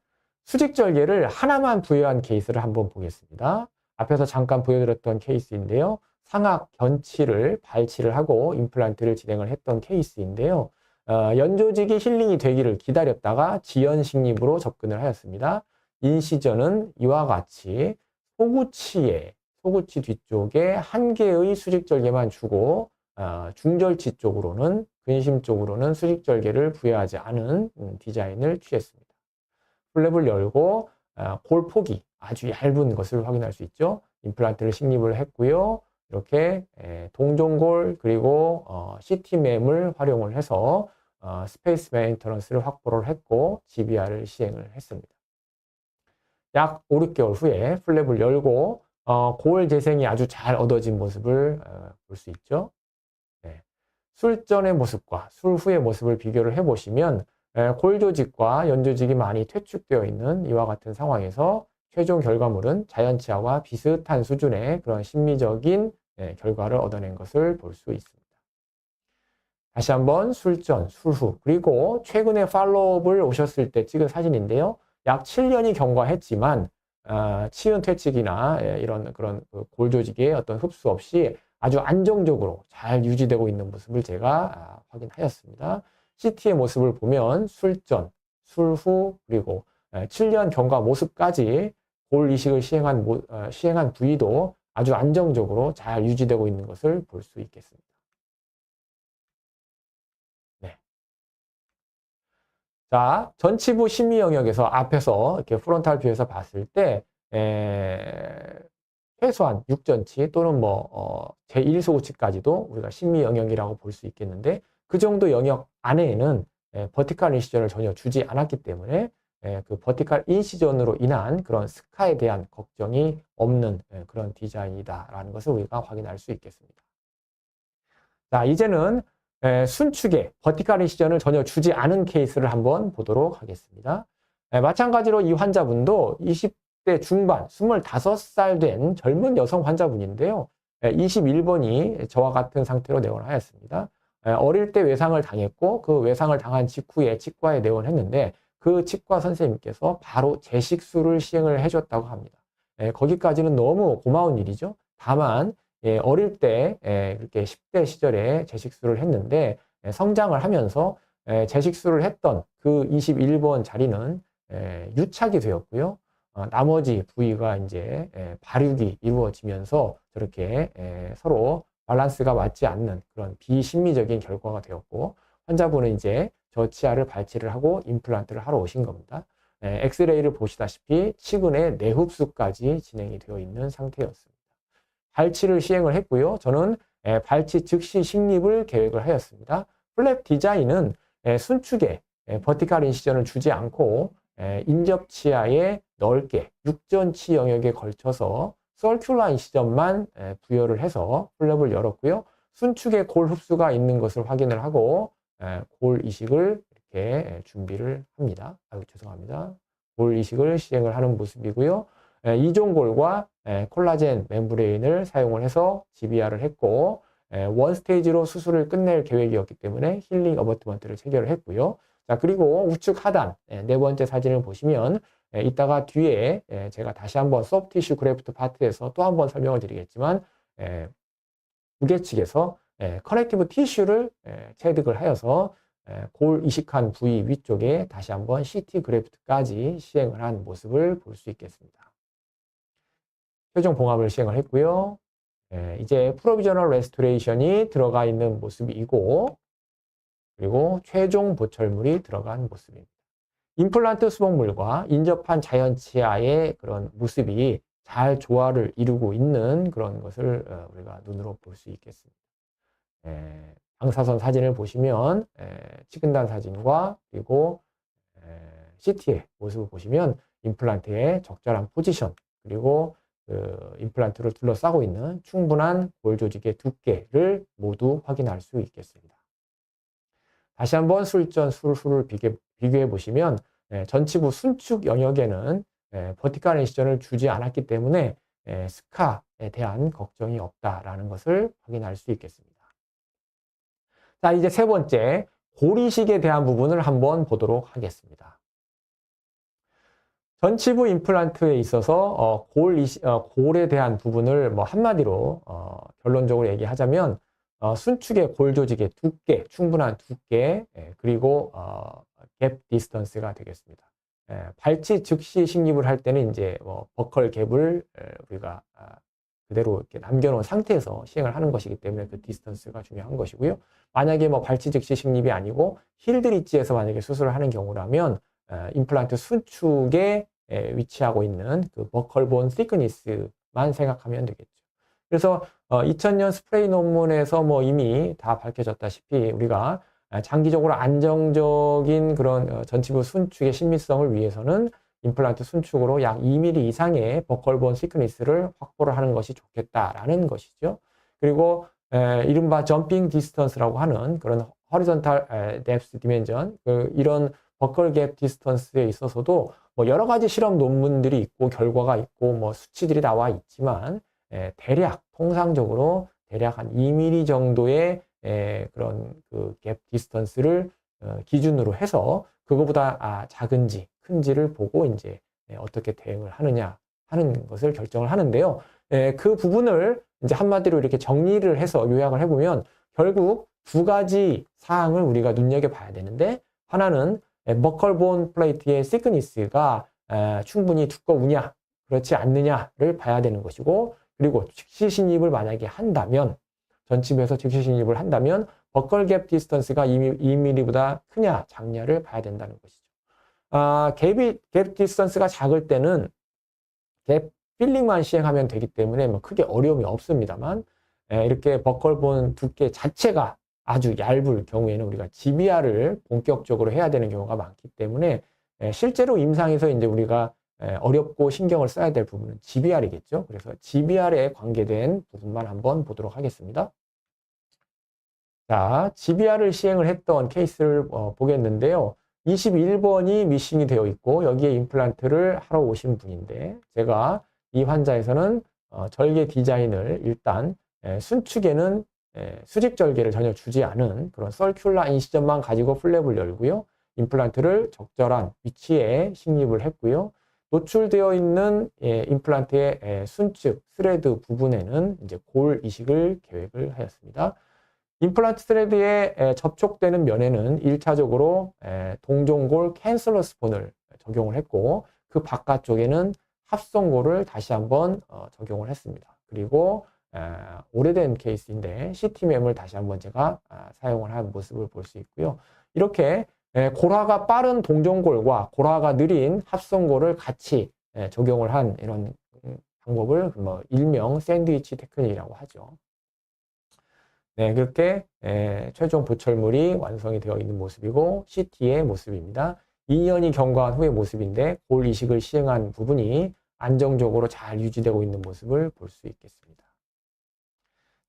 수직절개를 하나만 부여한 케이스를 한번 보겠습니다. 앞에서 잠깐 보여드렸던 케이스인데요. 상악 견치를 발치를 하고 임플란트를 진행을 했던 케이스인데요. 연조직이 힐링이 되기를 기다렸다가 지연식립으로 접근을 하였습니다. 인시전은 이와 같이 소구치 뒤쪽에 한 개의 수직절개만 주고 중절치 쪽으로는 근심 쪽으로는 수직절개를 부여하지 않은 디자인을 취했습니다. 플랩을 열고 골폭이 아주 얇은 것을 확인할 수 있죠. 임플란트를 식립을 했고요. 이렇게 동종골 그리고 CT맴을 활용을 해서 스페이스 메인터넌스를 확보를 했고 GBR을 시행을 했습니다. 약 5, 6개월 후에 플랩을 열고 골 재생이 아주 잘 얻어진 모습을 볼 수 있죠. 네. 술 전의 모습과 술 후의 모습을 비교를 해보시면 골 조직과 연 조직이 많이 퇴축되어 있는 이와 같은 상황에서 최종 결과물은 자연치아와 비슷한 수준의 그런 심미적인 결과를 얻어낸 것을 볼 수 있습니다. 다시 한번 술 전, 술 후, 그리고 최근에 팔로업을 오셨을 때 찍은 사진인데요. 약 7년이 경과했지만 치은 퇴직이나 이런 그런 골 조직의 어떤 흡수 없이 아주 안정적으로 잘 유지되고 있는 모습을 제가 확인하였습니다. CT의 모습을 보면 술 전, 술 후, 그리고 7년 경과 모습까지 골 이식을 시행한 부위도 아주 안정적으로 잘 유지되고 있는 것을 볼 수 있겠습니다. 네. 자, 전치부 심미 영역에서 앞에서 이렇게 프론탈 뷰에서 봤을 때 최소한 6전치 또는 제1소구치까지도 우리가 심미 영역이라고 볼 수 있겠는데 그 정도 영역 안에는 버티컬 인시전을 전혀 주지 않았기 때문에 그 버티컬 인시전으로 인한 그런 스카에 대한 걱정이 없는 그런 디자인이다라는 것을 우리가 확인할 수 있겠습니다. 자, 이제는 순축에 버티컬 인시전을 전혀 주지 않은 케이스를 한번 보도록 하겠습니다. 마찬가지로 이 환자분도 20대 중반, 25살 된 젊은 여성 환자분인데요. 21번이 저와 같은 상태로 내원을 하였습니다. 어릴 때 외상을 당했고 그 외상을 당한 직후에 치과에 내원했는데 그 치과 선생님께서 바로 재식술을 시행을 해줬다고 합니다. 거기까지는 너무 고마운 일이죠. 다만 어릴 때 이렇게 10대 시절에 재식술을 했는데 성장을 하면서 재식술을 했던 그 21번 자리는 유착이 되었고요. 나머지 부위가 이제 발육이 이루어지면서 저렇게 서로 밸런스가 맞지 않는 그런 비심미적인 결과가 되었고 환자분은 이제 저 치아를 발치를 하고 임플란트를 하러 오신 겁니다. 엑스레이를 보시다시피 치근의 내흡수까지 진행이 되어 있는 상태였습니다. 발치를 시행을 했고요. 저는 발치 즉시 식립을 계획을 하였습니다. 플랩 디자인은 순축에 버티컬 인시전을 주지 않고 인접 치아에 넓게 6전치 영역에 걸쳐서 서큘러 인시전만 부여를 해서 플랩을 열었고요. 순축에 골 흡수가 있는 것을 확인을 하고 골 이식을 이렇게 준비를 합니다. 죄송합니다. 골 이식을 시행을 하는 모습이고요. 이종골과 콜라겐 멤브레인을 사용을 해서 GBR을 했고 원 스테이지로 수술을 끝낼 계획이었기 때문에 힐링 어버트먼트를 체결을 했고요. 자, 그리고 우측 하단 네 번째 사진을 보시면 이따가 뒤에 제가 다시 한번 소프트 티슈 그래프트 파트에서 또 한번 설명을 드리겠지만 무게 측에서 커넥티브 티슈를 체득을 하여서 골 이식한 부위 위쪽에 다시 한번 CT 그래프트까지 시행을 한 모습을 볼 수 있겠습니다. 최종 봉합을 시행을 했고요. 이제 프로비저널 레스토레이션이 들어가 있는 모습이고 그리고 최종 보철물이 들어간 모습입니다. 임플란트 수복물과 인접한 자연치아의 그런 모습이 잘 조화를 이루고 있는 그런 것을 우리가 눈으로 볼 수 있겠습니다. 방사선 사진을 보시면 치근단 사진과 그리고 CT의 모습을 보시면 임플란트의 적절한 포지션 그리고 그 임플란트를 둘러싸고 있는 충분한 골 조직의 두께를 모두 확인할 수 있겠습니다. 다시 한번 술전, 술후를 비교해 보시면 전치부 순축 영역에는 버티컬 인시전을 주지 않았기 때문에 스카 대한 걱정이 없다라는 것을 확인할 수 있겠습니다. 자, 이제 세 번째, 골이식에 대한 부분을 한번 보도록 하겠습니다. 전치부 임플란트에 있어서 골에 대한 부분을 뭐 한마디로 결론적으로 얘기하자면 순축의 골 조직의 두께, 충분한 두께, 그리고 갭 디스턴스가 되겠습니다. 발치 즉시 식립을 할 때는 이제 버컬 갭을 우리가 그대로 이렇게 남겨놓은 상태에서 시행을 하는 것이기 때문에 그 디스턴스가 중요한 것이고요. 만약에 뭐 발치 즉시 식립이 아니고 힐드 리지에서 만약에 수술을 하는 경우라면 임플란트 순축에 위치하고 있는 그 버컬본 thickness만 생각하면 되겠죠. 그래서 2000년 스프레이 논문에서 뭐 이미 다 밝혀졌다시피 우리가 장기적으로 안정적인 그런 전치부 순축의 신미성을 위해서는 임플란트 순축으로 약 2mm 이상의 버컬본 thickness를 확보를 하는 것이 좋겠다라는 것이죠. 그리고 이른바 점핑 디스턴스라고 하는 그런 horizontal depth dimension, 이런 버컬 갭 디스턴스에 있어서도 뭐 여러 가지 실험 논문들이 있고 결과가 있고 뭐 수치들이 나와 있지만 대략 통상적으로 대략 한 2mm 정도의 그런 그 갭 디스턴스를 기준으로 해서 그거보다 작은지 큰지를 보고 이제 어떻게 대응을 하느냐 하는 것을 결정을 하는데요. 그 부분을 이제 한마디로 이렇게 정리를 해서 요약을 해보면 결국 두 가지 사항을 우리가 눈여겨봐야 되는데, 하나는 버컬본 플레이트의 thickness가 충분히 두꺼우냐 그렇지 않느냐를 봐야 되는 것이고, 그리고 즉시 신입을 만약에 한다면 전치부에서 즉시 신입을 한다면 버컬 갭 디스턴스가 2mm보다 크냐 작냐를 봐야 된다는 것이죠. 갭 디스턴스가 작을 때는 갭 필링만 시행하면 되기 때문에 뭐 크게 어려움이 없습니다만, 이렇게 버컬본 두께 자체가 아주 얇을 경우에는 우리가 GBR을 본격적으로 해야 되는 경우가 많기 때문에 실제로 임상에서 이제 우리가 어렵고 신경을 써야 될 부분은 GBR이겠죠. 그래서 GBR에 관계된 부분만 한번 보도록 하겠습니다. 자, GBR을 시행을 했던 케이스를 보겠는데요. 21번이 미싱이 되어 있고 여기에 임플란트를 하러 오신 분인데, 제가 이 환자에서는 절개 디자인을 일단 순축에는 수직 절개를 전혀 주지 않은 그런 서큘라 인시전만 가지고 플랩을 열고요. 임플란트를 적절한 위치에 식립을 했고요. 노출되어 있는 임플란트의 순측 스레드 부분에는 이제 골 이식을 계획을 하였습니다. 임플란트 스레드에 접촉되는 면에는 1차적으로 동종골 캔슬러스 본을 적용을 했고, 그 바깥쪽에는 합성골을 다시 한번 적용을 했습니다. 그리고 오래된 케이스인데 CT맵을 다시 한번 제가 사용을 한 모습을 볼 수 있고요. 이렇게 골화가 빠른 동종골과 골화가 느린 합성골을 같이 적용을 한 이런 방법을 뭐 일명 샌드위치 테크닉이라고 하죠. 네, 그렇게 최종 보철물이 완성이 되어 있는 모습이고 CT의 모습입니다. 2년이 경과한 후의 모습인데 골 이식을 시행한 부분이 안정적으로 잘 유지되고 있는 모습을 볼 수 있겠습니다.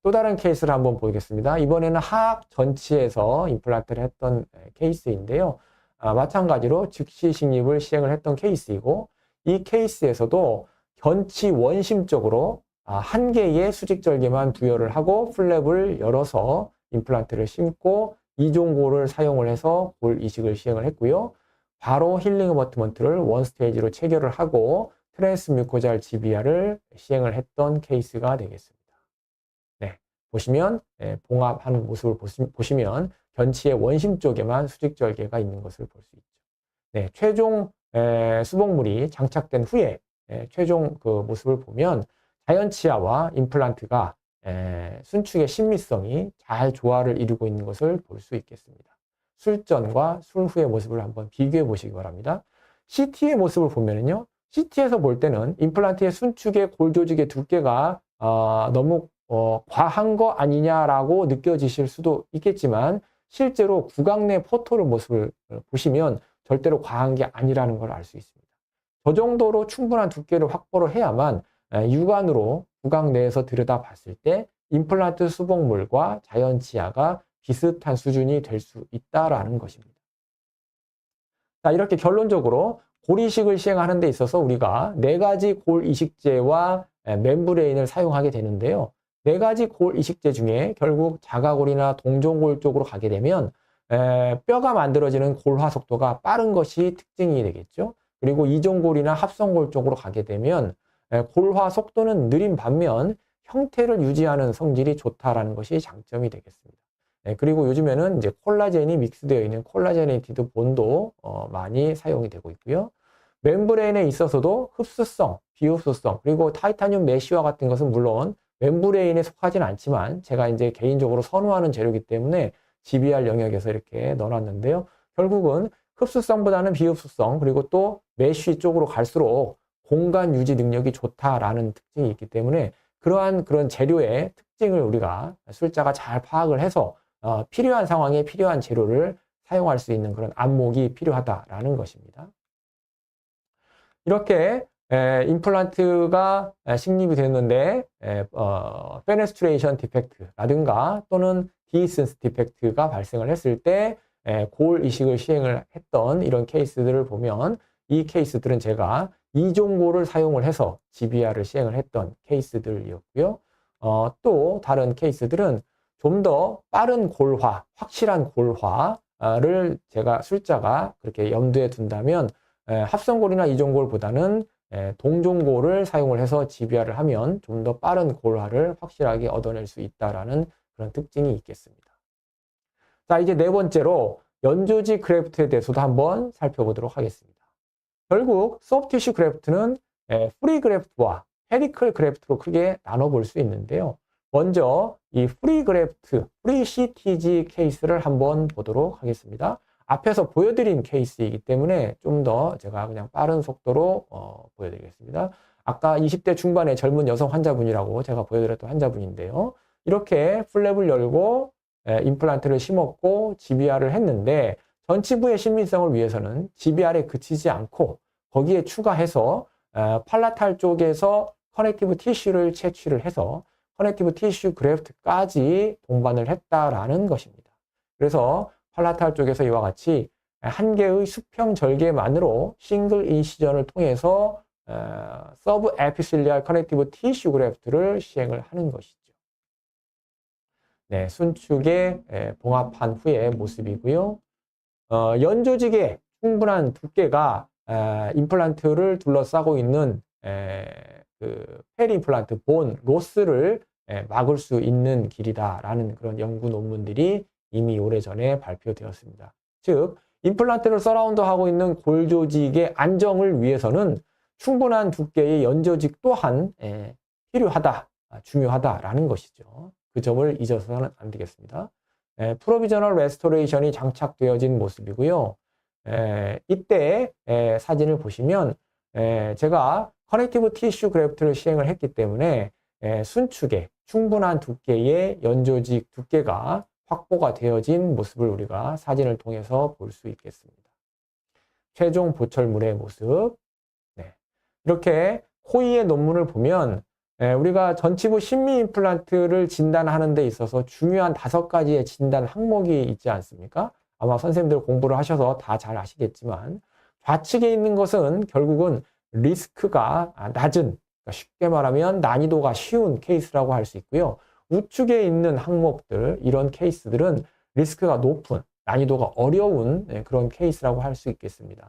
또 다른 케이스를 한번 보겠습니다. 이번에는 하악 전치에서 임플란트를 했던 케이스인데요. 마찬가지로 즉시 식립을 시행을 했던 케이스이고, 이 케이스에서도 견치 원심적으로 한 개의 수직절개만 부여를 하고 플랩을 열어서 임플란트를 심고 이종골을 사용을 해서 골 이식을 시행을 했고요. 바로 힐링 어버트먼트를 원 스테이지로 체결을 하고 트랜스뮤코잘 GBR을 시행을 했던 케이스가 되겠습니다. 네, 보시면 봉합하는 모습을 보시면 견치의 원심 쪽에만 수직절개가 있는 것을 볼 수 있죠. 네, 최종 수복물이 장착된 후에 최종 그 모습을 보면 자연치아와 임플란트가 순축의 신미성이 잘 조화를 이루고 있는 것을 볼 수 있겠습니다. 술전과 술 후의 모습을 한번 비교해 보시기 바랍니다. CT의 모습을 보면은요, CT에서 볼 때는 임플란트의 순축의 골 조직의 두께가 너무 과한 거 아니냐라고 느껴지실 수도 있겠지만, 실제로 구강 내 포토를 모습을 보시면 절대로 과한 게 아니라는 걸 알 수 있습니다. 저 정도로 충분한 두께를 확보를 해야만 육안으로 구강 내에서 들여다봤을 때 임플란트 수복물과 자연치아가 비슷한 수준이 될 수 있다라는 것입니다. 자, 이렇게 결론적으로 골 이식을 시행하는 데 있어서 우리가 4가지 골 이식제와 멤브레인을 사용하게 되는데요. 네 가지 골 이식제 중에 결국 자가골이나 동종골 쪽으로 가게 되면 뼈가 만들어지는 골화 속도가 빠른 것이 특징이 되겠죠. 그리고 이종골이나 합성골 쪽으로 가게 되면 골화 속도는 느린 반면 형태를 유지하는 성질이 좋다라는 것이 장점이 되겠습니다. 그리고 요즘에는 이제 콜라겐이 믹스되어 있는 콜라제네이티드 본도 많이 사용이 되고 있고요. 멤브레인에 있어서도 흡수성, 비흡수성, 그리고 타이타늄 메쉬와 같은 것은 물론 멤브레인에 속하지는 않지만 제가 이제 개인적으로 선호하는 재료이기 때문에 GBR 영역에서 이렇게 넣어놨는데요. 결국은 흡수성보다는 비흡수성, 그리고 또 메쉬 쪽으로 갈수록 공간 유지 능력이 좋다라는 특징이 있기 때문에 그러한 그런 재료의 특징을 우리가 술자가 잘 파악을 해서 필요한 상황에 필요한 재료를 사용할 수 있는 그런 안목이 필요하다라는 것입니다. 이렇게 임플란트가 식립이 됐는데 페네스트레이션 디펙트라든가 또는 디센스 디펙트가 발생을 했을 때 골 이식을 시행을 했던 이런 케이스들을 보면 이 케이스들은 제가 이종골을 사용을 해서 GBR을 시행을 했던 케이스들이었고요. 또 다른 케이스들은 좀 더 빠른 골화, 확실한 골화를 제가 술자가 그렇게 염두에 둔다면 합성골이나 이종골보다는 동종골을 사용을 해서 GBR을 하면 좀 더 빠른 골화를 확실하게 얻어낼 수 있다라는 그런 특징이 있겠습니다. 자, 이제 네 번째로 연조지 그래프트에 대해서도 한번 살펴보도록 하겠습니다. 결국 소프티슈 그래프트는 프리 그래프트와 페리클 그래프트로 크게 나눠볼 수 있는데요. 먼저 이 프리 그래프트, 프리 CTG 케이스를 한번 보도록 하겠습니다. 앞에서 보여드린 케이스이기 때문에 좀 더 제가 그냥 빠른 속도로 보여드리겠습니다. 아까 20대 중반의 젊은 여성 환자분이라고 제가 보여드렸던 환자분인데요. 이렇게 플랩을 열고 임플란트를 심었고 GBR을 했는데 전치부의 신민성을 위해서는 GBR에 그치지 않고 거기에 추가해서 팔라탈 쪽에서 커넥티브 티슈를 채취를 해서 커넥티브 티슈 그래프트까지 동반을 했다라는 것입니다. 그래서 팔라탈 쪽에서 이와 같이 한 개의 수평 절개만으로 싱글 인시전을 통해서 서브 에피실리알 커넥티브 티슈 그래프트를 시행을 하는 것이죠. 네, 순축에 봉합한 후의 모습이고요. 연조직에 충분한 두께가 임플란트를 둘러싸고 있는 그 페리 임플란트 본 로스를 막을 수 있는 길이다라는 그런 연구 논문들이 이미 오래전에 발표되었습니다. 즉, 임플란트를 서라운드하고 있는 골 조직의 안정을 위해서는 충분한 두께의 연조직 또한 필요하다, 중요하다라는 것이죠. 그 점을 잊어서는 안 되겠습니다. 프로비저널 레스토레이션이 장착되어진 모습이고요. 이때 사진을 보시면 제가 커넥티브 티슈 그래프트를 시행을 했기 때문에 순축에 충분한 두께의 연조직 두께가 확보가 되어진 모습을 우리가 사진을 통해서 볼 수 있겠습니다. 최종 보철물의 모습. 네. 이렇게 코이의 논문을 보면 우리가 전치부 심미 임플란트를 진단하는 데 있어서 중요한 5가지의 진단 항목이 있지 않습니까? 아마 선생님들 공부를 하셔서 다 잘 아시겠지만 좌측에 있는 것은 결국은 리스크가 낮은, 그러니까 쉽게 말하면 난이도가 쉬운 케이스라고 할 수 있고요. 우측에 있는 항목들, 이런 케이스들은 리스크가 높은, 난이도가 어려운 그런 케이스라고 할 수 있겠습니다.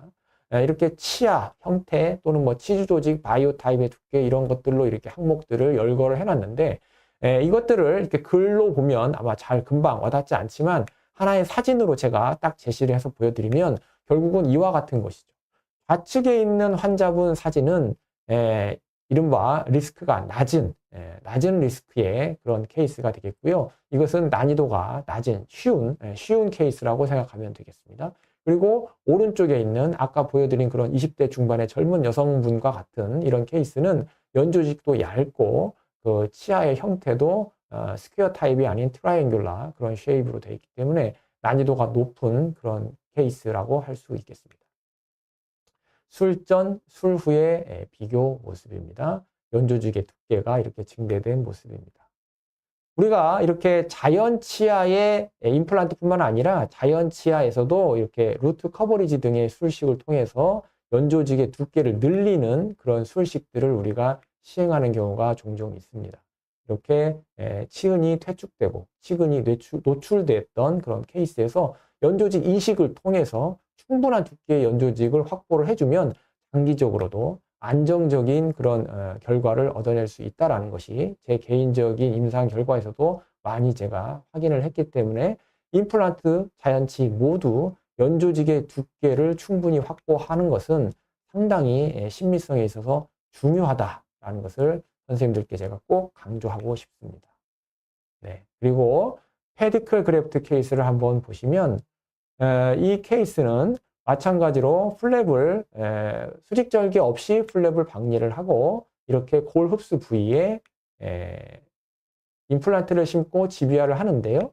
이렇게 치아, 형태 또는 뭐 치주 조직, 바이오 타입의 두께 이런 것들로 이렇게 항목들을 열거를 해놨는데 이것들을 이렇게 글로 보면 아마 잘 금방 와닿지 않지만 하나의 사진으로 제가 딱 제시를 해서 보여드리면 결국은 이와 같은 것이죠. 좌측에 있는 환자분 사진은 이른바 리스크가 낮은 리스크의 그런 케이스가 되겠고요. 이것은 난이도가 낮은, 쉬운 케이스라고 생각하면 되겠습니다. 그리고 오른쪽에 있는 아까 보여드린 그런 20대 중반의 젊은 여성분과 같은 이런 케이스는 연조직도 얇고 그 치아의 형태도 스퀘어 타입이 아닌 트라이앵귤라 그런 쉐입으로 되어 있기 때문에 난이도가 높은 그런 케이스라고 할 수 있겠습니다. 술 전, 술 후의 비교 모습입니다. 연조직의 두께가 이렇게 증대된 모습입니다. 우리가 이렇게 자연 치아의 임플란트뿐만 아니라 자연 치아에서도 이렇게 루트 커버리지 등의 술식을 통해서 연조직의 두께를 늘리는 그런 술식들을 우리가 시행하는 경우가 종종 있습니다. 이렇게 치은이 퇴축되고 치근이 노출됐던 그런 케이스에서 연조직 이식을 통해서 충분한 두께의 연조직을 확보를 해주면 장기적으로도 안정적인 그런 결과를 얻어낼 수 있다는 것이 제 개인적인 임상 결과에서도 많이 제가 확인을 했기 때문에 임플란트, 자연치 모두 연조직의 두께를 충분히 확보하는 것은 상당히 신미성에 있어서 중요하다라는 것을 선생님들께 제가 꼭 강조하고 싶습니다. 네. 그리고 페디클 그래프트 케이스를 한번 보시면 이 케이스는 마찬가지로 플랩을 수직절개 없이 플랩을 박리를 하고 이렇게 골 흡수 부위에 임플란트를 심고 지비화를 하는데요.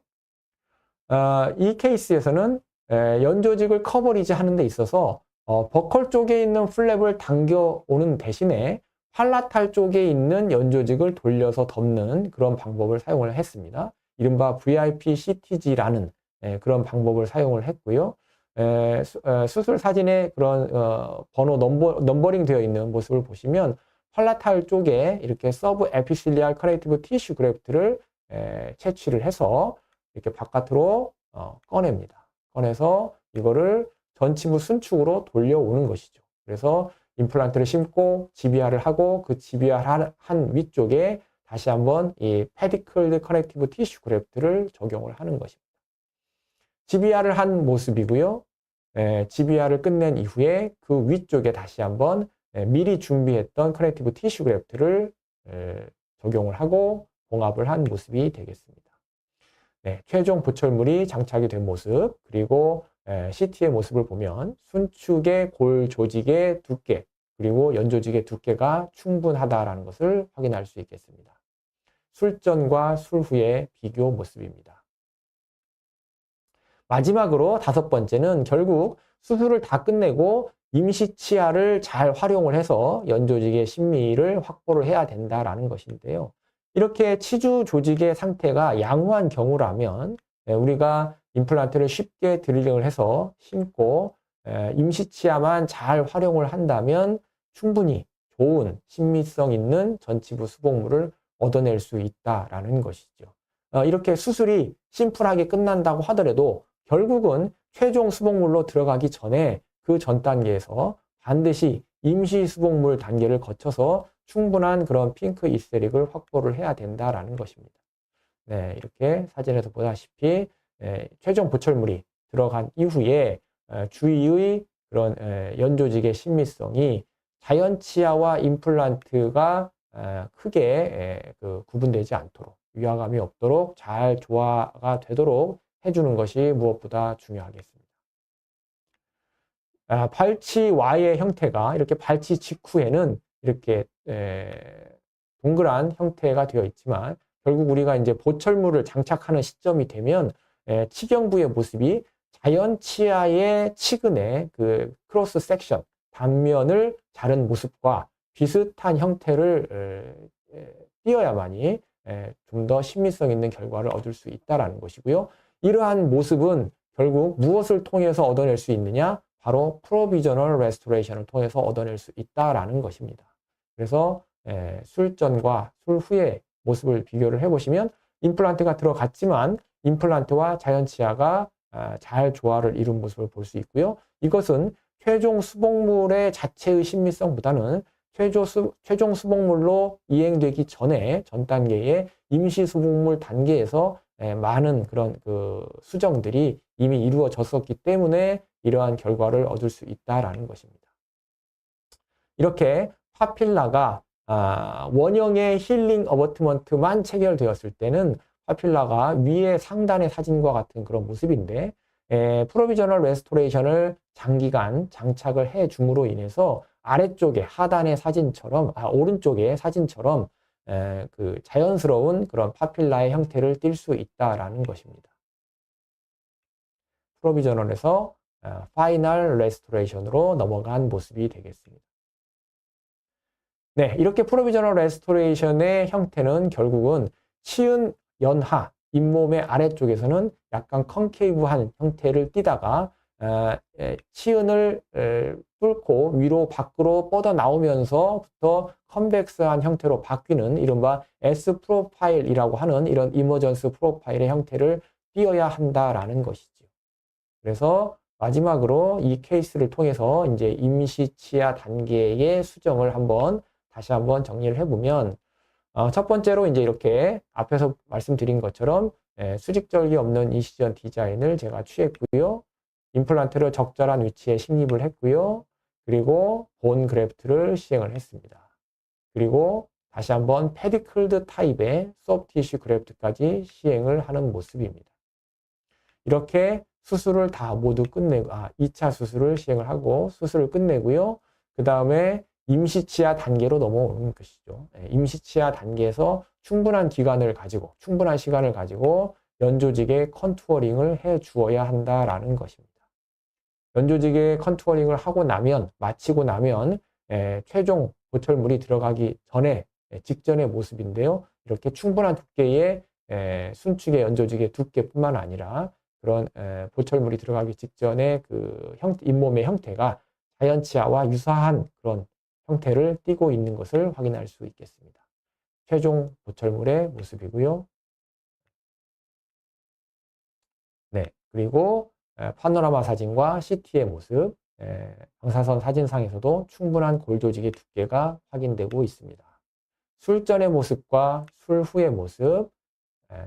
이 케이스에서는 연조직을 커버리지 하는 데 있어서 버컬 쪽에 있는 플랩을 당겨오는 대신에 팔라탈 쪽에 있는 연조직을 돌려서 덮는 그런 방법을 사용을 했습니다. 이른바 VIP CTG라는 그런 방법을 사용을 했고요. 수술 사진에 그런 번호 넘버링 되어 있는 모습을 보시면 팔라탈 쪽에 이렇게 서브 에피실리알 커넥티브 티슈 그래프트를 채취를 해서 이렇게 바깥으로 꺼냅니다. 꺼내서 이거를 전치부 순축으로 돌려오는 것이죠. 그래서 임플란트를 심고 지비화를 하고 그 지비화한 위쪽에 다시 한번 이 페디클드 커넥티브 티슈 그래프트를 적용을 하는 것입니다. 지비화를 한 모습이고요. 지비화를 끝낸 이후에 그 위쪽에 다시 한번 미리 준비했던 커넥티브 티슈 그래프트를 적용을 하고 봉합을 한 모습이 되겠습니다. 네, 최종 보철물이 장착이 된 모습 그리고 CT의 모습을 보면 순축의 골 조직의 두께 그리고 연조직의 두께가 충분하다라는 것을 확인할 수 있겠습니다. 술 전과 술 후의 비교 모습입니다. 마지막으로 5번째는 결국 수술을 다 끝내고 임시 치아를 잘 활용을 해서 연조직의 심미를 확보를 해야 된다라는 것인데요. 이렇게 치주 조직의 상태가 양호한 경우라면 우리가 임플란트를 쉽게 드릴링을 해서 심고 임시 치아만 잘 활용을 한다면 충분히 좋은 신미성 있는 전치부 수복물을 얻어낼 수 있다라는 것이죠. 이렇게 수술이 심플하게 끝난다고 하더라도 결국은 최종 수복물로 들어가기 전에 그 전 단계에서 반드시 임시 수복물 단계를 거쳐서 충분한 그런 핑크 이스테릭을 확보를 해야 된다라는 것입니다. 네, 이렇게 사진에서 보다시피 최종 보철물이 들어간 이후에 주위의 그런 연조직의 신미성이 자연치아와 임플란트가 크게 구분되지 않도록 위화감이 없도록 잘 조화가 되도록 해주는 것이 무엇보다 중요하겠습니다. 발치와의 형태가 이렇게 발치 직후에는 이렇게 동그란 형태가 되어 있지만 결국 우리가 이제 보철물을 장착하는 시점이 되면 치경부의 모습이 자연 치아의 치근의 그 크로스 섹션 단면을 자른 모습과 비슷한 형태를 띄어야만이 좀 더 신미성 있는 결과를 얻을 수 있다는 것이고요. 이러한 모습은 결국 무엇을 통해서 얻어낼 수 있느냐? 바로 프로비저널 레스토레이션을 통해서 얻어낼 수 있다는 것입니다. 그래서 술 전과 술 후의 모습을 비교를 해보시면 임플란트가 들어갔지만 임플란트와 자연 치아가 잘 조화를 이룬 모습을 볼 수 있고요. 이것은 최종 수복물의 자체의 신미성보다는 최종 수복물로 이행되기 전에 전 단계의 임시 수복물 단계에서 많은 그런 그 수정들이 이미 이루어졌었기 때문에 이러한 결과를 얻을 수 있다라는 것입니다. 이렇게 파필라가 원형의 힐링 어버트먼트만 체결되었을 때는 파필라가 위에 상단의 사진과 같은 그런 모습인데 프로비저널 레스토레이션을 장기간 장착을 해 줌으로 인해서 아래쪽에 하단의 사진처럼 오른쪽의 사진처럼 그 자연스러운 그런 파필라의 형태를 띌 수 있다라는 것입니다. 프로비저널에서 파이널 레스토레이션으로 넘어간 모습이 되겠습니다. 네, 이렇게 프로비저널 레스토레이션의 형태는 결국은 치은 연하, 잇몸의 아래쪽에서는 약간 컨케이브한 형태를 띠다가 치은을 뚫고 위로 밖으로 뻗어 나오면서부터 컨벡스한 형태로 바뀌는 이른바 S 프로파일이라고 하는 이런 이머전스 프로파일의 형태를 띄어야 한다라는 것이죠. 그래서 마지막으로 이 케이스를 통해서 이제 임시 치아 단계의 수정을 다시 한번 정리를 해보면, 첫 번째로 이제 이렇게 앞에서 말씀드린 것처럼 수직절개 없는 이시전 디자인을 제가 취했고요. 임플란트를 적절한 위치에 심입을 했고요. 그리고 본 그래프트를 시행을 했습니다. 그리고 다시 한번 페디클드 타입의 소프트 티슈 그래프트까지 시행을 하는 모습입니다. 이렇게 수술을 다 모두 끝내고 2차 수술을 시행을 하고 수술을 끝내고요. 그 다음에 임시치아 단계로 넘어오는 것이죠. 임시치아 단계에서 충분한 시간을 가지고 연조직의 컨투어링을 해 주어야 한다라는 것입니다. 연조직의 컨투어링을 마치고 나면 최종 보철물이 들어가기 직전의 모습인데요. 이렇게 충분한 두께의 순축의 연조직의 두께뿐만 아니라 그런 보철물이 들어가기 직전의 그 잇몸의 형태가 자연치아와 유사한 그런 형태를 띠고 있는 것을 확인할 수 있겠습니다. 최종 보철물의 모습이고요. 네, 그리고 파노라마 사진과 CT의 모습, 방사선 사진상에서도 충분한 골 조직의 두께가 확인되고 있습니다. 술 전의 모습과 술 후의 모습,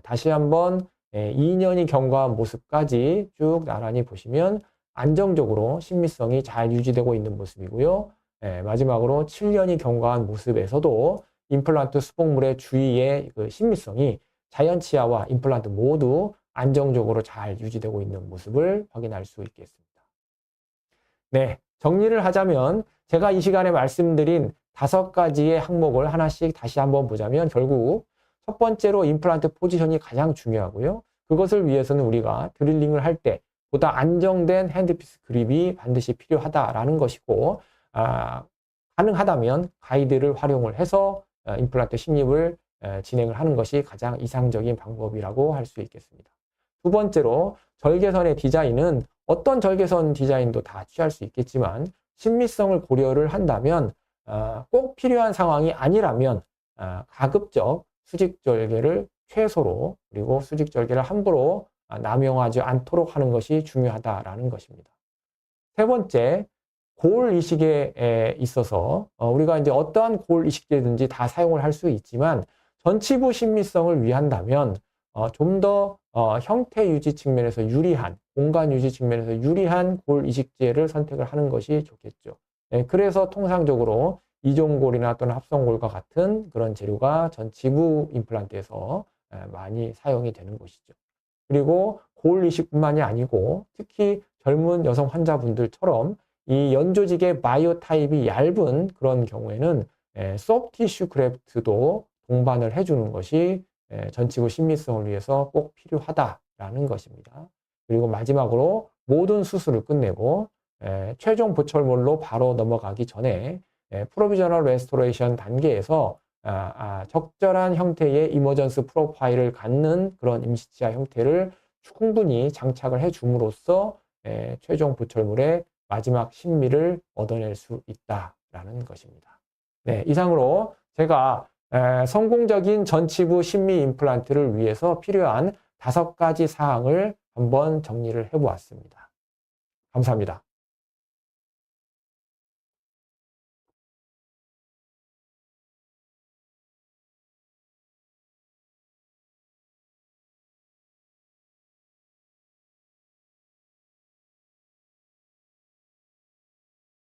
다시 한번 2년이 경과한 모습까지 쭉 나란히 보시면 안정적으로 신미성이 잘 유지되고 있는 모습이고요. 마지막으로 7년이 경과한 모습에서도 임플란트 수복물의 주위의 그 신미성이 자연치아와 임플란트 모두 안정적으로 잘 유지되고 있는 모습을 확인할 수 있겠습니다. 네, 정리를 하자면 제가 이 시간에 말씀드린 5가지의 항목을 하나씩 다시 한번 보자면 결국 첫 번째로 임플란트 포지션이 가장 중요하고요. 그것을 위해서는 우리가 드릴링을 할 때 보다 안정된 핸드피스 그립이 반드시 필요하다라는 것이고, 가능하다면 가이드를 활용을 해서 임플란트 심입을 진행을 하는 것이 가장 이상적인 방법이라고 할 수 있겠습니다. 두 번째로 절개선의 디자인은 어떤 절개선 디자인도 다 취할 수 있겠지만 신미성을 고려를 한다면 꼭 필요한 상황이 아니라면 가급적 수직절개를 최소로, 그리고 수직절개를 함부로 남용하지 않도록 하는 것이 중요하다라는 것입니다. 세 번째, 고울 이식에 있어서 우리가 이제 어떠한 고울 이식제든지 다 사용을 할 수 있지만 전치부 신미성을 위한다면 좀 더 형태 유지 측면에서 유리한, 공간 유지 측면에서 유리한 골 이식제를 선택을 하는 것이 좋겠죠. 그래서 통상적으로 이종골이나 또는 합성골과 같은 그런 재료가 전치부 임플란트에서 많이 사용이 되는 것이죠. 그리고 골 이식뿐만이 아니고 특히 젊은 여성 환자분들처럼 이 연조직의 바이오 타입이 얇은 그런 경우에는 소프트 티슈 그래프트도 동반을 해주는 것이 전치부 신미성을 위해서 꼭 필요하다라는 것입니다. 그리고 마지막으로 모든 수술을 끝내고 최종 보철물로 바로 넘어가기 전에 프로비저널 레스토레이션 단계에서 적절한 형태의 이머전스 프로파일을 갖는 그런 임시치아 형태를 충분히 장착을 해줌으로써 최종 보철물의 마지막 신미를 얻어낼 수 있다라는 것입니다. 네, 이상으로 제가 성공적인 전치부 신미 임플란트를 위해서 필요한 5가지 사항을 한번 정리를 해보았습니다. 감사합니다.